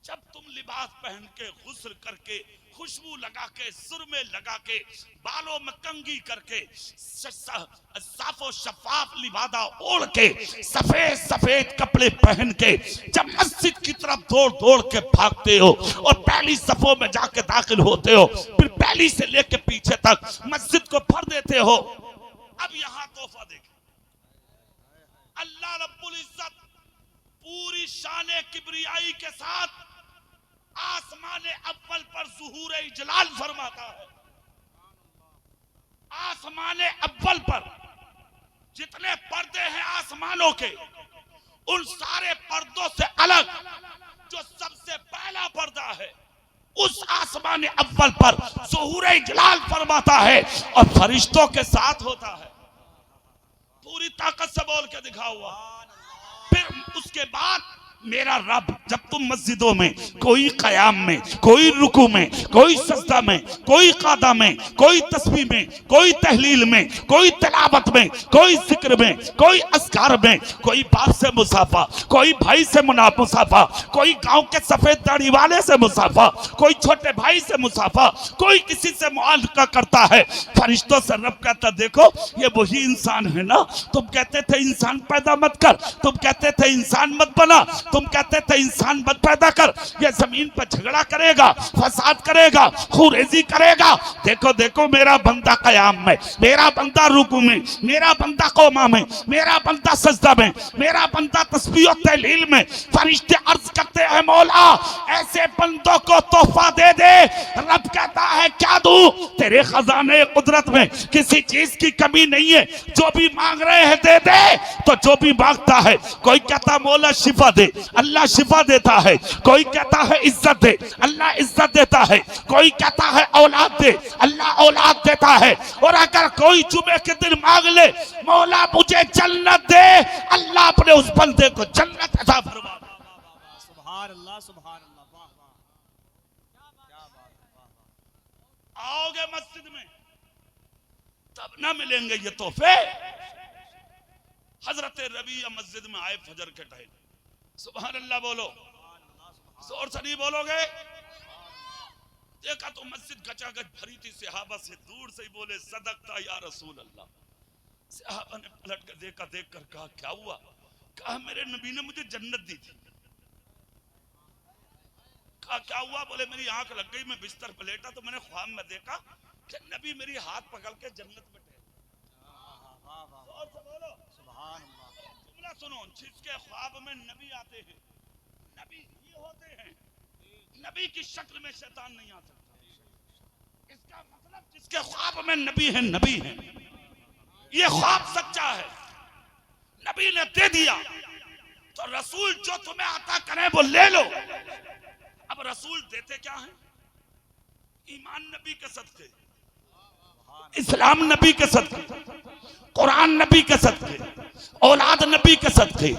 जब तुम लिबास पहन के, गुस्ल करके, खुशबू लगा के, सुरमे लगा के, बालों में कंघी करके, साफो शफाफ लिबादा ओढ़ के, सफेद सफेद कपड़े पहन के, जब मस्जिद की तरफ दौड़ दौड़ के भागते हो और पहली सफों में जाके दाखिल होते हो, फिर पहली से लेके पीछे तक मस्जिद को भर देते हो। अब यहां तोहफा देख, अल्लाह रब्बुल इज्जत पूरी शान किबरियाई के साथ आसमान अव्वल पर ज़ुहूर इजलाल फरमाता है। आसमान अव्वल पर जितने पर्दे हैं आसमानों के, उन सारे पर्दों से अलग जो सबसे पहला पर्दा है, उस आसमान अव्वल पर ज़ुहूर इजलाल फरमाता है और फरिश्तों के साथ होता है। पूरी ताकत से बोल के दिखा हुआ। फिर उसके बाद मेरा रब, जब तुम मस्जिदों में, कोई कयाम में, कोई रुकू में, कोई सजदा में, कोई कादा में, कोई तस्बीह में, कोई तहलील में, कोई तिलावत में, कोई जिक्र में, कोई अस्कार में, कोई बाप से मुसाफा, कोई भाई से मुसाफा, कोई गांव के सफेद दाढ़ी वाले से मुसाफा, कोई छोटे भाई से मुसाफा, कोई किसी से मुआलका करता है, फरिश्तों से रब कहता, देखो ये वही इंसान है ना, तुम कहते थे इंसान पैदा मत कर, तुम कहते थे इंसान मत बना, तुम कहते थे इंसान मत पैदा कर, ये जमीन पर झगड़ा करेगा, फसाद करेगा, खुरेजी करेगा। देखो देखो, मेरा बंदा कयाम में, मेरा बंदा रुकू में, मेरा बंदा कौमा में, मेरा बंदा सजदा में, मेरा बंदा तस्बीह और तहलील में। फरिश्ते अर्ज करते हैं, मौला ऐसे बंदों को तोहफा दे दे। रब कहता है, क्या दूं? तेरे खजाने कुदरत में किसी चीज की कमी नहीं है, जो भी मांग रहे हैं दे दे। तो जो भी मांगता है, कोई कहता मौला शिफा दे, अल्लाह शिफा देता है, कोई कहता है इज्जत दे, अल्लाह इज्जत देता है, कोई कहता है औलाद दे, अल्लाह औलाद देता है। और अगर कोई जुमे के दिन मांग ले, मौला मुझे जन्नत दे, अल्लाह अपने उस बंदे को जन्नत अता फरमा। सुभान अल्लाह, सुभान अल्लाह, वाह वाह, क्या बात है। आओगे मस्जिद में तब ना मिलेंगे ये तोहफे। हजरत रबी मस्जिद में आए फजर के टाइम, सुभान अल्लाह बोलो। जोर से नहीं बोलोगे? देखा तो मस्जिद गचागच भरी थी, सहाबा से दूर से ही बोले सदकता या रसूल अल्लाह। सहाबा ने पलट कर देखा, देख कर कहा क्या हुआ? कहा मेरे नबी ने मुझे जन्नत दी थी। कहा क्या हुआ? बोले मेरी आंख लग गई, मैं बिस्तर पर लेटा तो मैंने ख्वाब में देखा कि नबी मेरी हाथ पकड़ के जन्नत में थे। जुमला सुनो, जिसके ख्वाब में नबी आते हैं, नबी ये होते हैं, नबी की शक्ल में शैतान नहीं आ सकता। इसका मतलब जिसके ख्वाब में नबी है, नबी है, ये ख्वाब सच्चा है, नबी ने दे दिया तो रसूल जो तुम्हें आता करे वो ले लो। अब रसूल देते क्या है? ईमान नबी के सदके, इस्लाम नबी के सदके, कुरान नबी के सदके, औलाद नबी के सदके,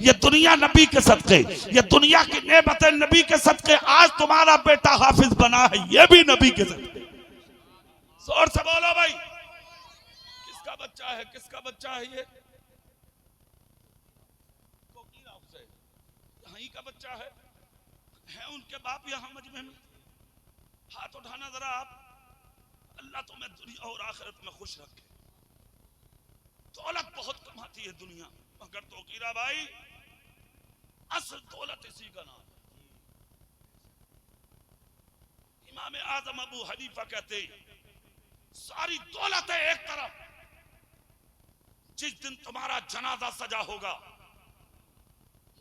ये दुनिया नबी के सदके, ये दुनिया की नेमतें नबी के सदके। आज तुम्हारा बेटा हाफिज बना है, ये भी नबी के सदके। जोर से बोलो भाई, किसका बच्चा है? किसका बच्चा है ये? यहीं का बच्चा है उनके बाप यहाँ मजमे में? हाथ उठाना जरा आप। अल्लाह तुम्हें दुनिया और आखिरत में खुश रखे। दौलत बहुत कमाती है दुनिया, मगर तोकीरा भाई असल दौलत इसी का नाम। इमाम आजम अबू हनीफा कहते सारी दौलत है एक तरफ, जिस दिन तुम्हारा जनाजा सजा होगा,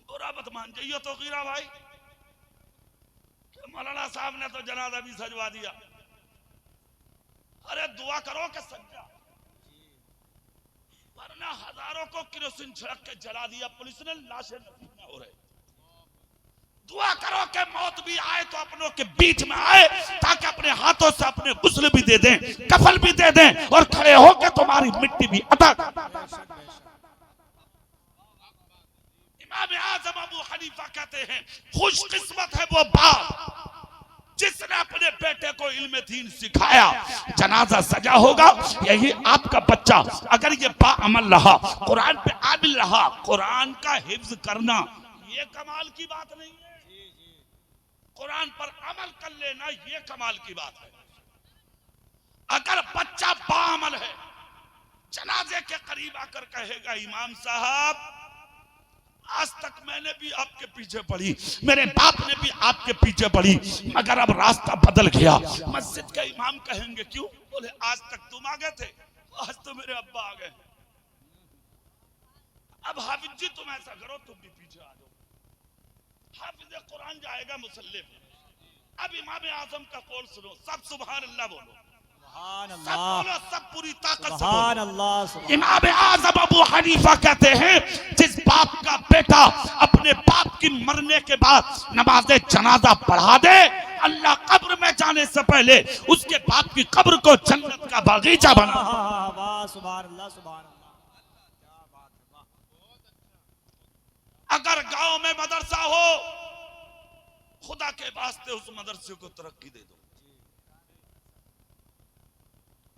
बुरा मत मान जाइए तोकीरा भाई, मौलाना साहब ने तो जनाजा भी सजवा दिया। अरे दुआ करो कि सज जा, वरना हजारों को किरोसिन छिड़क के जला दिया पुलिस ने, लाशें नसीब न हो रहे। दुआ करो कि मौत भी आए तो अपनों के बीच में आए, ताकि अपने हाथों से अपने गुस्ल भी दे दें, कफन भी दे दें, और खड़े होकर तुम्हारी मिट्टी भी अदा। इमाम आज़म अबू हनीफा कहते हैं खुशकिस्मत है वो बाप जिसने अपने बेटे को इल्म दीन सिखाया। जनाजा सजा होगा, यही आपका बच्चा अगर ये बाअमल रहा, कुरान पे आमिल रहा, कुरान का हिफ्ज करना ये कमाल की बात नहीं है, कुरान पर अमल कर लेना ये कमाल की बात है। अगर बच्चा बाअमल है, जनाजे के करीब आकर कहेगा इमाम साहब आज तक मैंने भी आपके पीछे पड़ी, मेरे बाप ने भी आपके पीछे पड़ी, मगर अब रास्ता बदल गया। मस्जिद के इमाम कहेंगे क्यों? बोले आज तक तुम आ गए थे, आज तो मेरे अब्बा आ गए। अब हाफिज जी तुम ऐसा करो, तुम भी पीछे आ जाओ। हाफिज कुरान जाएगा मुसल्ले पे। अब इमाम आजम का कौल सुनो, सब सुभान अल्लाह बोलो, सब बोलो, सब पूरी ताकत से बोलो। इमाम आज़म अबू हनीफा कहते हैं जिस बाप का बेटा अपने बाप की मरने के बाद नमाज़े जनाजा पढ़ा दे, अल्लाह कब्र में जाने से पहले उसके बाप की कब्र को जन्नत का बागीचा बना। अगर गांव में मदरसा हो, खुदा के वास्ते उस मदरसे को तरक्की दे दो।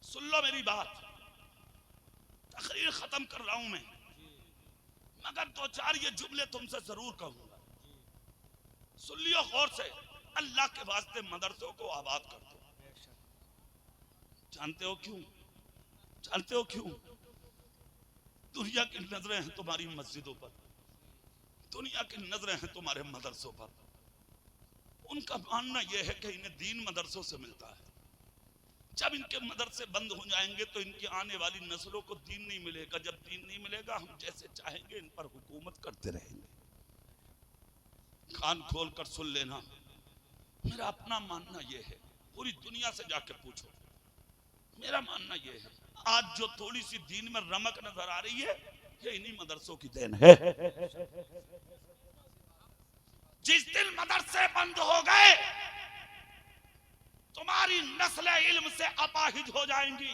सुन लो मेरी बात, तकरीर खत्म कर रहा हूं मैं, मगर दो चार ये जुमले तुमसे जरूर कहूंगा, सुन लियो गौर से। अल्लाह के वास्ते मदरसों को आबाद कर दो। जानते हो क्यों? जानते हो क्यों? दुनिया की नजरें हैं तुम्हारी मस्जिदों पर, दुनिया की नजरें हैं तुम्हारे मदरसों पर। उनका मानना यह है कि इन्हें दीन मदरसों से मिलता है। जब इनके मदरसे बंद हो जाएंगे तो इनकी आने वाली नस्लों को दीन नहीं मिलेगा। जब दीन नहीं मिलेगा, हम जैसे चाहेंगे इन पर हुकूमत करते रहेंगे। कान खोल कर सुन लेना, मेरा अपना मानना यह है, पूरी दुनिया से जाके पूछो, मेरा मानना यह है, आज जो थोड़ी सी दीन में रमक नजर आ रही है, ये इन्हीं मदरसों की देन है। जिस दिन मदरसे बंद हो गए, तुम्हारी नस्लें इल्म से अपाहिज हो जाएंगी,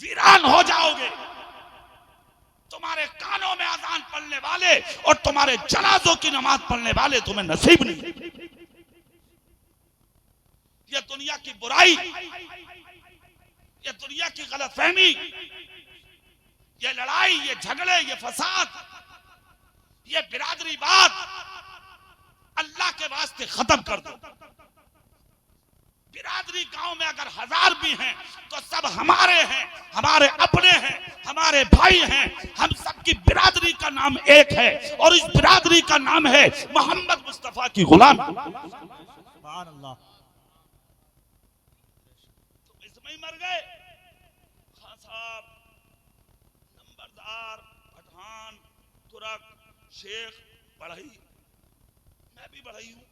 वीरान हो जाओगे। तुम्हारे कानों में अजान पढ़ने वाले और तुम्हारे जनाजों की नमाज पढ़ने वाले तुम्हें नसीब नहीं। यह दुनिया की बुराई, यह दुनिया की गलतफहमी, यह लड़ाई, ये झगड़े, ये फसाद, ये बिरादरी बात अल्लाह के वास्ते खत्म कर दो। बिरादरी गांव में अगर 1000 भी हैं तो सब हमारे हैं, हमारे अपने हैं, हमारे भाई हैं। हम सबकी बिरादरी का नाम एक है और इस बिरादरी का नाम है मोहम्मद मुस्तफा की गुलाम। सुभान अल्लाह। तुम इसमें ही मर गए। खान साहब, नंबरदार, पठान, तुरक, शेख, बढ़ई, मैं भी बढ़ई हूं।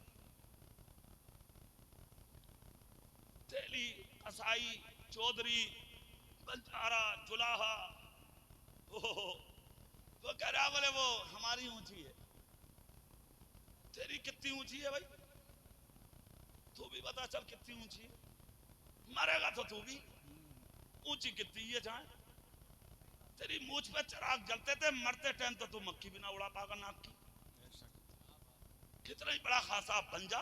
तेली, कसाई, चौधरी, बंजारा, जुलाहा, वो कह रहा बोले वो हमारी ऊंची है। तेरी कितनी ऊंची है भाई? तू भी बता चल कितनी ऊंची है। मरेगा तो तू भी। ऊंची कितनी है जाए? तेरी मूछ पे चिराग जलते थे, मरते टाइम तो तू मक्खी भी ना उड़ा पागा नाक की। कितना ही बड़ा खासा बन जा,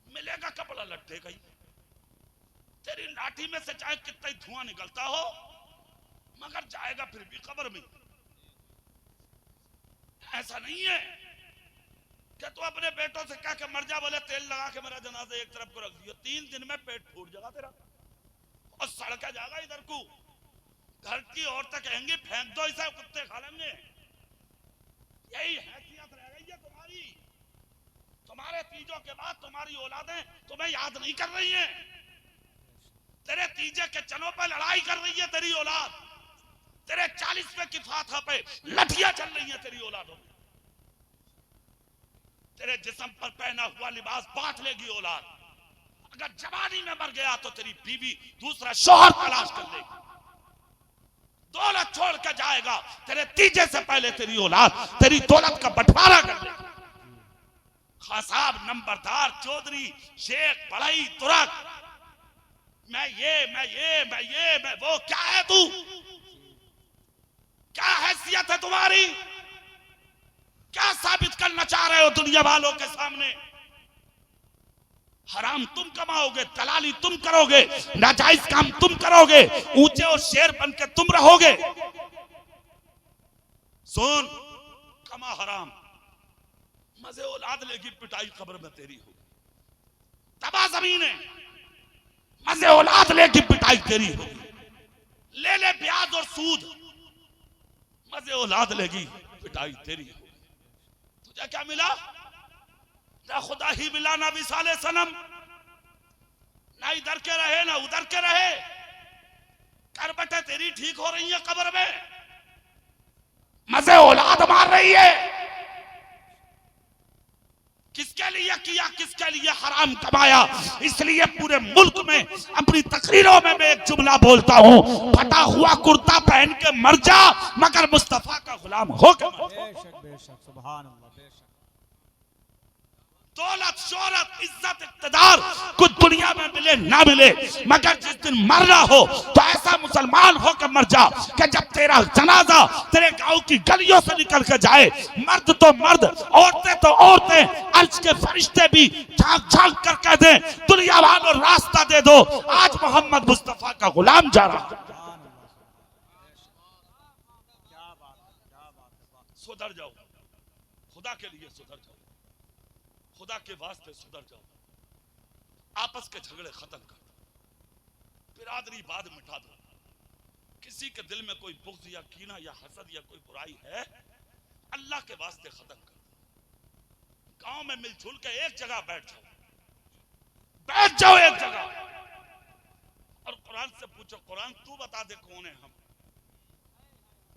मिलेगा कपड़ा लट्ठे का ही। तेरी लाठी में से चाहे कितना ही धुआं निकलता हो, मगर जाएगा फिर भी कब्र में। ऐसा नहीं है कि तू अपने बेटों से कह के मर जा, बोले तेल लगा के मेरा जनाजा एक तरफ को रख दियो, 3 दिन में पेट फूट जाएगा तेरा और सड़का जाएगा इधर को। घर की औरतें कहेंगी फेंक दो इसे, कुत्ते खा लेंगे। यही हैसियत रह गई है तुम्हारी। तुम्हारे तीजों के बाद तुम्हारी औलादें तुम्हें याद नहीं कर रही हैं। तेरे तीजे के चनों पे लड़ाई कर रही है तेरी औलाद। तेरे 40वें की फातहा पे लठियां चल रही है तेरी औलादों में। तेरे जिस्म पर पहना हुआ लिबास बांट लेगी औलाद। अगर जवानी में मर गया तो तेरी बीवी दूसरा शौहर तलाश कर लेगी। दौलत छोड़ के जाएगा, तेरे तीजे से पहले तेरी औलाद तेरी दौलत का बंटवारा कर लेगी। खासाब, नंबरदार, चौधरी, शेख, बढ़ई, तुरक, मैं वो, क्या है तू? क्या हैसियत है तुम्हारी? क्या साबित करना चाह रहे हो दुनिया वालों के सामने? हराम तुम कमाओगे, दलाली तुम करोगे, नाजायज काम तुम करोगे, ऊंचे और शेर बन के तुम रहोगे। सुन, कमा हराम, मजे औलाद लेगी, पिटाई कब्र में तेरी हो। तबाह जमीन है, मजे औलाद लेगी, पिटाई तेरी होगी। ले ले ब्याज और सूद, मजे औलाद लेगी, पिटाई तेरी होगी। तुझे क्या मिला? ना खुदा ही मिला, ना विसाले सनम, ना इधर के रहे ना उधर के रहे। करबटें तेरी ठीक हो रही है कब्र में, मजे औलाद मार रही है। किसके लिए किया, किसके लिए हराम कमाया? इसलिए पूरे मुल्क में अपनी तकरीरों में मैं एक जुमला बोलता हूं, फटा हुआ कुर्ता पहन के मर जा, मगर मुस्तफा का गुलाम होकर मर जा। बेशक, सुभान अल्लाह। दौलत, शोहरत, इज्जत, इक़्तिदार कुछ दुनिया में मिले ना मिले, मगर जिस दिन मरना हो तो ऐसा मुसलमान होकर मर जा कि जब तेरा जनाजा तेरे गांव की गलियों से निकल कर जाए, मर्द तो मर्द, औरतें तो औरतें, अर्श के फरिश्ते भी झांक झांक कर कह दें, दुनिया वालों रास्ता दे दो, आज मोहम्मद मुस्तफा का गुलाम जा रहा है। सुधर जाओ, खुदा के लिए सुधर जाओ, खुदा के वास्ते सुधर जाओ। आपस के झगड़े खत्म कर दो, बिरादरी बाद मिटा दो। किसी के दिल में कोई बुग़्ज़ या कीना या हसद या कोई बुराई है, अल्लाह के वास्ते खत्म कर दो। गांव में मिलजुल के एक जगह बैठ जाओ एक जगह, और कुरान से पूछो, कुरान तू बता दे कौन है हम?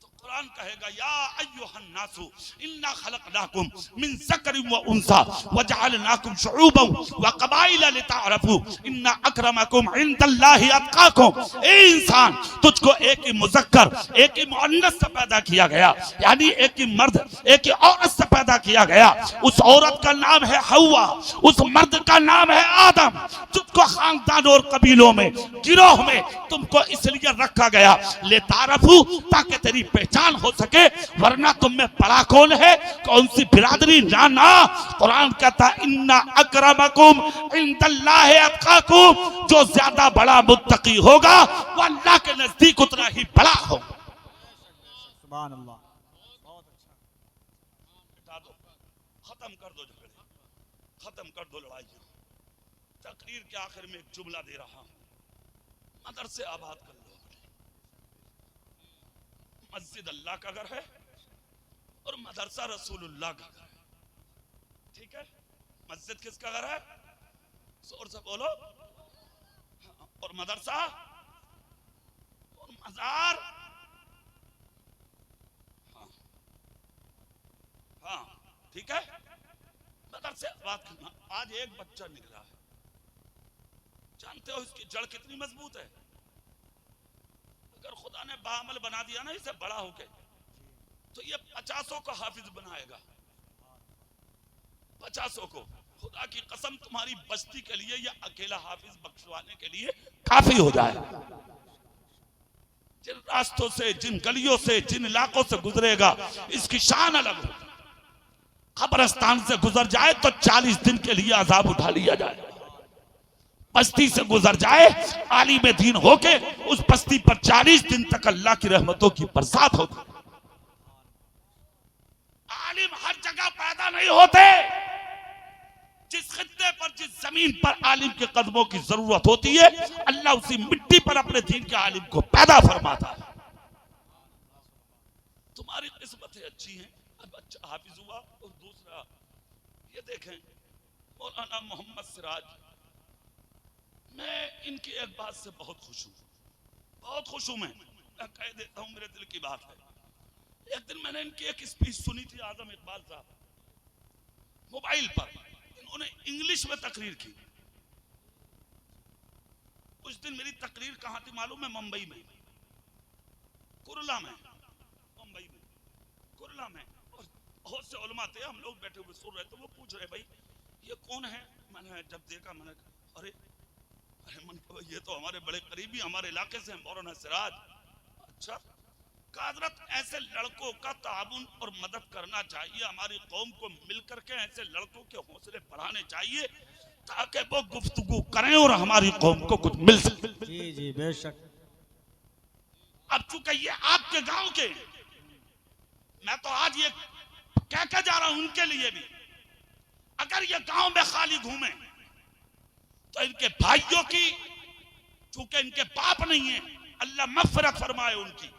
तो कुरान कहेगा, या अय्युहन नासु इन्ना खलकनाकुम मिन ज़करिन व उन्सा व जअलनाकुम शुऊबन व क़बाइला लितअरफू इन्ना अक्रमकुम इंदल्लाहि अत्क़ाकुम। ए इंसान, तुझको एक ही मुज़क्कर, एक ही मुअन्नस से पैदा किया गया, यानी एक ही मर्द, एक ही औरत से पैदा किया गया। उस औरत का नाम है हव्वा, उस मर्द का नाम है आदम। तुझको खानदान और कबीलों में, गिरोह में तुमको इसलिए रखा गया, लितअरफू, ताकि तेरी पहचान हो सके, वरना तुम में बड़ा कौन है, कौन सी बिरादरी? ना, कुरान कहता है इन्ना अक्रमकुम इंदल्लाहि अत्क़ाकुम, जो ज्यादा बड़ा मुत्तकी होगा वो अल्लाह के नजदीक उतना ही बड़ा होगा। सुभान अल्लाह। बहुत अच्छा। मिटा दो, खत्म कर दो झगड़े, खत्म कर दो लड़ाइयां। तकरीर के आखिर में एक जुमला दे रहा हूं, मदरसे आबाद कर लो अपने। मस्जिद अल्लाह का घर है और मदरसा रसूलुल्लाह का घर है, ठीक है? मस्जिद किसका घर है? जोर से बोलो। और मदरसा और मजार, हाँ हाँ ठीक है, मदरसे बात करना। आज एक बच्चा निकला है, जानते हो इसकी जड़ कितनी मजबूत है? अगर खुदा ने बाअमल बना दिया ना इसे बड़ा होके, तो ये 50 को हाफिज बनाएगा, 50 को। खुदा की कसम, तुम्हारी बस्ती के लिए या अकेला हाफिज बख्शवाने के लिए काफी हो जाए। जिन रास्तों से, जिन गलियों से, जिन इलाकों से गुजरेगा, इसकी शान अलग हो। कब्रिस्तान से गुजर जाए तो 40 दिन के लिए अजाब उठा लिया जाए। बस्ती से गुजर जाए आलिम दीन होके, उस बस्ती पर 40 दिन तक अल्लाह की रहमतों की बरसात होती। आलिम हर जगह पैदा नहीं होते। जिस खित्ते पर, जिस जमीन पर आलिम के कदमों की जरूरत होती है, अल्लाह उसी मिट्टी पर अपने दीन के आलिम को पैदा फरमाता है। तुम्हारी किस्मतें अच्छी हैं, अब अच्छा हाफिज हुआ। और दूसरा ये देखें, मौलाना मोहम्मद सिराज, मैं इनकी एक बात से बहुत खुश हूं, बहुत खुश हूं। मैं कह देता हूं, मेरे दिल की बात है। एक दिन मैंने इनकी एक स्पीच सुनी थी, आजम इकबाल साहब, मोबाइल पर। इन्होंने इंग्लिश में तकरीर की। उस दिन मेरी तकरीर कहां थी मालूम है? मुंबई में, कुरला में, मुंबई में कुरला में। और बहुत से उलमा थे, हम लोग बैठे हुए सुन रहे थे। वो पूछ रहे, भाई ये कौन है? मैंने जब देखा, मैंने अरे मन ये तो हमारे बड़े करीबी, हमारे इलाके से मौलाना सिराज। अच्छा, हज़रत, ऐसे लड़कों का ताबुन और मदद करना चाहिए। हमारी कौम को मिलकर के ऐसे लड़कों के हौसले बढ़ाने चाहिए ताकि वो गुफ्तगू करें और हमारी कौम को कुछ मिल सके। जी जी बेशक। अब चूंकि ये आपके गांव के, मैं तो आज ये कह के जा रहा हूं उनके लिए भी, अगर ये गांव में खाली घूमे तो इनके भाइयों की, चूंकि इनके बाप नहीं है, अल्लाह मग़फ़िरत फरमाए उनकी,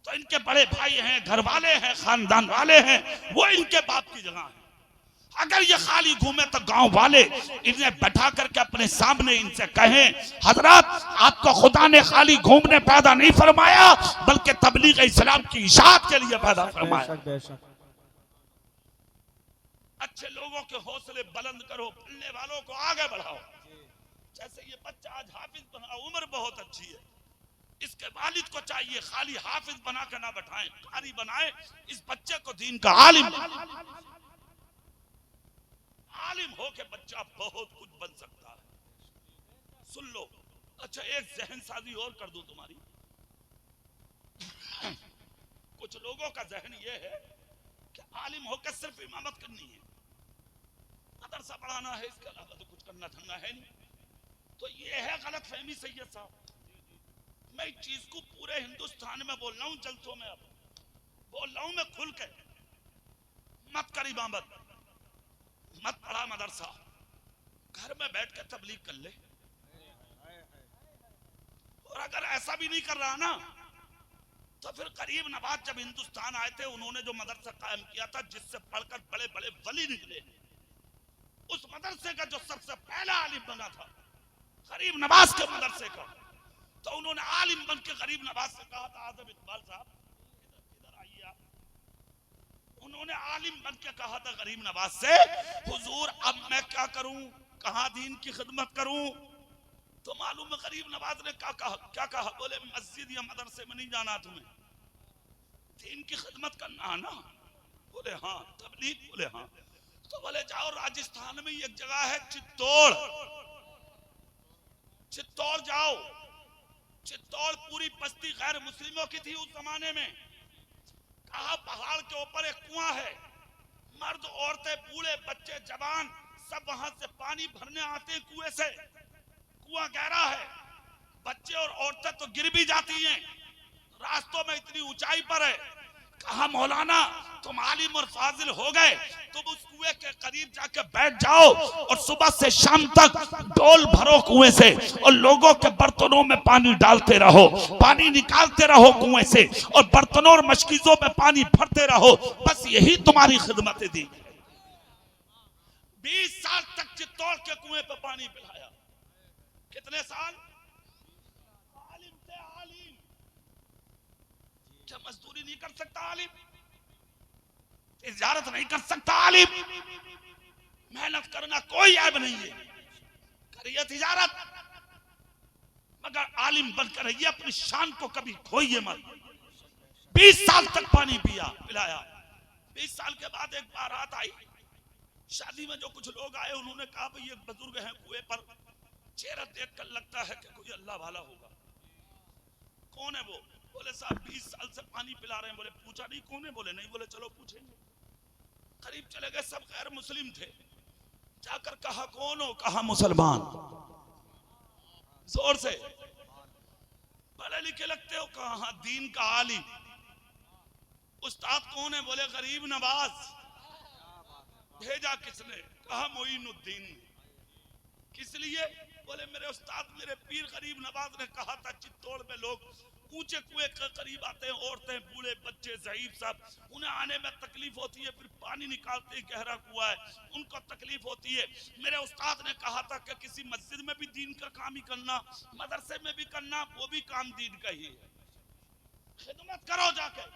तो इनके बड़े भाई हैं, घर वाले हैं, खानदान वाले हैं, वो इनके बाप की जगह है। अगर ये खाली घूमे तो गांव वाले इन्हें बैठा करके अपने सामने इनसे कहें, हजरत, आपको खुदा ने खाली घूमने पैदा नहीं फरमाया, बल्कि तबलीग इस्लाम की इशाअत के लिए पैदा फरमाया। अच्छे लोगों के हौसले बुलंद करो, पढ़ने वालों को आगे बढ़ाओ। जैसे ये बच्चा आज हाफिज बना, उम्र बहुत अच्छी है, इसके वालिद को चाहिए खाली हाफिज बना के ना बैठाएं, कारी बनाए इस बच्चे को दीन का आलिम। आलिम हो के बच्चा बहुत कुछ बन सकता है। सुन लो। अच्छा, एक जहन साजी और कर दूं तुम्हारी। कुछ लोगों का जहन ये है कि आलिम होकर सिर्फ इमामत करनी है, मदरसा पढ़ाना है, इसके अलावा तो कुछ करना धरना है नहीं। तो ये है गलत फहमी सैयद साहब। मैं इस चीज को पूरे हिंदुस्तान में बोल रहा हूं, जलसों में अब बोल रहा हूं मैं खुल के, मत कर इमामत, मत पढ़ा मदरसा, घर में बैठ के तबलीग कर ले। और अगर ऐसा भी नहीं कर रहा ना, तो फिर गरीब नवाज जब हिंदुस्तान आए थे, उन्होंने जो मदरसा कायम किया था, जिससे पढ़कर बड़े बड़े वली निकले, उस मदरसे का जो सबसे पहला आलिम बना था गरीब नवाज के मदरसे का, तो उन्होंने आलिम बन के गरीब नवाज से कहा था, आजम इकबाल साहब इधर आइए आप, उन्होंने आलिम बन के कहा था गरीब नवाज से, हुजूर अब मैं क्या करूं, कहां दीन की खिदमत करूं? तो मालूम है गरीब नवाज ने क्या कहा? बोले मस्जिद या मदरसे में नहीं जाना तुम्हें, दीन की खिदमत करना है ना? बोले हाँ। तबलीग? बोले हाँ। तो बोले जाओ, राजस्थान में एक जगह है चित्तौड़, चित्तौड़ जाओ। चित्तौड़ पूरी बस्ती गैर मुस्लिमों की थी उस जमाने में। कहा पहाड़ के ऊपर एक कुआं है, मर्द औरतें बूढ़े बच्चे जवान सब वहां से पानी भरने आते हैं कुएं से। कुआं गहरा है, बच्चे और औरतें तो गिर भी जाती हैं, रास्तों में इतनी ऊंचाई पर है। कहा मौलाना तुम आलिम और फाजिल हो गए, तुम उस कुएं के करीब जाके बैठ जाओ और सुबह से शाम तक डोल भरो कुएं से और लोगों के बर्तनों में पानी डालते रहो, पानी निकालते रहो कुएं से और बर्तनों और मशकीजों में पानी भरते रहो। बस यही तुम्हारी खिदमत दी। 20 साल तक चित्तौड़ के कुएं पे पानी पिलाया। कितने साल? आलिम थे आलिम। क्या मजदूरी नहीं कर सकता आलिम? तिजारत नहीं कर सकता आलिम? मेहनत करना कोई ऐब नहीं है, करिए तिजारत, मगर आलिम बनकर रहिए, अपनी शान को कभी खोइए मत। 20 साल तक पानी पिलाया। 20 साल के बाद एक बारात आई, शादी में जो कुछ लोग आए उन्होंने कहा भाई ये बुजुर्ग हैं कुएं पर, चेहरा देखकर लगता है कि कोई अल्लाह वाला होगा। कौन है वो? बोले साहब 20 साल से पानी पिला रहे हैं। बोले पूछा नहीं कौन है? बोले नहीं। बोले चलो पूछेंगे। करीब चले गए, सब गैर मुस्लिम थे। जाकर कहा कौन हो? कहा मुसलमान। जोर से, पढ़े लिखे लगते हो? कहा हाँ, दीन का आलिम। उस्ताद कौन है? बोले गरीब नवाज। भेजा किसने? कहा मोइनुद्दीन। किस लिए? बोले मेरे उस्ताद, मेरे पीर गरीब नवाज ने कहा था चित्तौड़ में लोग ऊंचे कुएं के करीब आते हैं, औरतें, बूढ़े, बच्चे, ज़ईफ सब, उन्हें आने में तकलीफ होती है, फिर पानी निकालते ही गहरा कुआं है, उनको तकलीफ होती है। मेरे उस्ताद ने कहा था कि किसी मस्जिद में भी दीन का काम ही करना, मदरसे में भी करना, वो भी काम दीन का ही है। खिदमत करो जाके।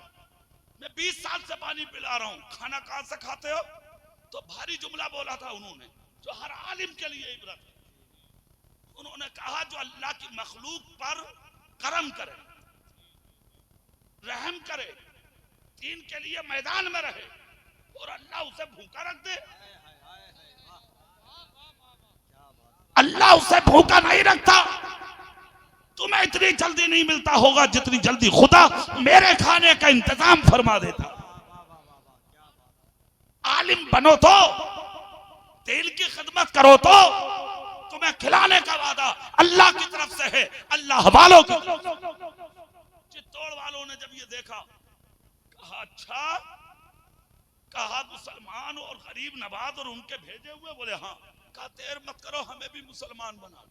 मैं 20 साल से पानी पिला रहा हूँ, खाना कहां से खाते हो? तो भारी जुमला बोला था उन्होंने, जो हर आलिम के लिए इबरत है। उन्होंने कहा जो अल्लाह की मखलूक पर करम करे, रहम करे, दीन के लिए मैदान में रहे और अल्लाह उसे भूखा रख दे। अल्लाह उसे भूखा नहीं रखता। तुम्हें इतनी जल्दी नहीं मिलता होगा जितनी जल्दी खुदा मेरे खाने का इंतजाम फरमा देता। आलिम बनो तो, दिल की खिदमत करो तो तुम्हें खिलाने का वादा अल्लाह की तरफ से है, अल्लाह वालों की तरफ से। चित्तौड़ वालों ने जब ये देखा, कहा अच्छा, कहा मुसलमान और गरीब नवाज और उनके भेजे हुए? बोले हाँ। कहा देर मत करो, हमें भी मुसलमान बना लो।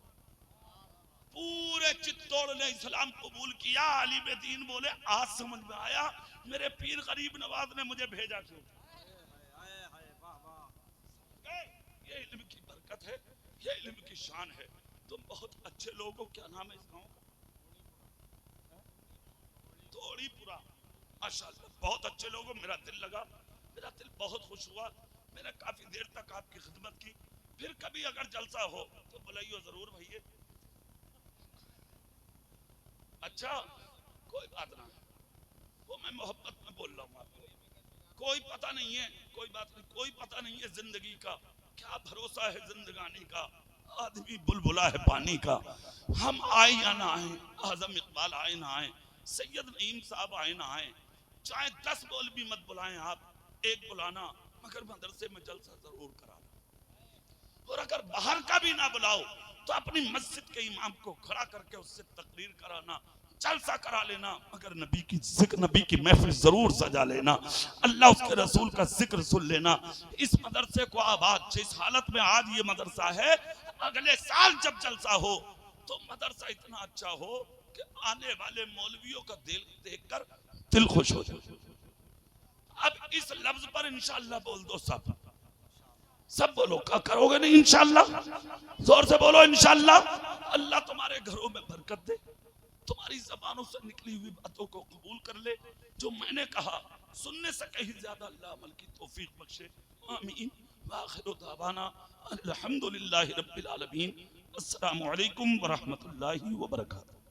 पूरे चित्तौड़ ने इस्लाम कबूल किया। आलिम दीन बोले आज समझ में आया मेरे पीर गरीब नवाज ने मुझे भेजा क्यों। ये इल्म की बरकत है, ये इल्म की शान है। तुम बहुत अच्छे लोग हो। क्या नाम है इस गांव का? तोड़ीपुरा। माशाअल्लाह, बहुत अच्छे लोग हो। मेरा दिल लगा, मेरा दिल बहुत खुश हुआ। मैंने काफी देर तक आपकी खिदमत की। फिर कभी अगर जलसा हो तो बुलाइयो जरूर भैया। अच्छा, कोई बात ना, वो मैं मोहब्बत में बोल रहा हूँ आपको। कोई पता नहीं है, कोई बात नहीं, कोई पता नहीं है जिंदगी का, क्या भरोसा है जिंदगानी का। आदमी बुलबुला है पानी का। हम आए या ना आए, आजम इकबाल आए ना आए, सैयद नईम साहब आए ना आए, चाहे 10 बोल भी मत बुलाएं आप, एक बुलाना, मगर मदरसे में जलसा जरूर कराना। और अगर बाहर का भी ना बुलाओ तो अपनी मस्जिद के इमाम को खड़ा करके उससे तकरीर कराना, जलसा करा लेना, मगर नबी की जिक्र, नबी की महफिल जरूर सजा लेना, अल्लाह उसके रसूल का जिक्र सुन लेना। इस मदरसे को आबाद, जिस हालत में आज ये मदरसा है, अगले साल जब जलसा हो तो मदरसा इतना अच्छा हो कि आने वाले मौलवियों का दिल देखकर दिल खुश हो जाए। अब इस लफ्ज पर इंशाअल्लाह बोल दो सब बोलो। क्या करोगे नहीं इंशाअल्लाह? जोर से बोलो इंशाअल्लाह। अल्लाह तुम्हारे घरों में बरकत दे, तुम्हारी जबानों से निकली हुई बातों को कबूल कर ले। जो मैंने कहा सुनने से कहीं ज्यादा अल्लाह अमल की तौफीक बख्शे। आमीन। वाखिरु दावाना अल्हम्दुलिल्लाहि रब्बिल आलमीन। अस्सलामु अलैकुम व रहमतुल्लाहि व बरकातहू।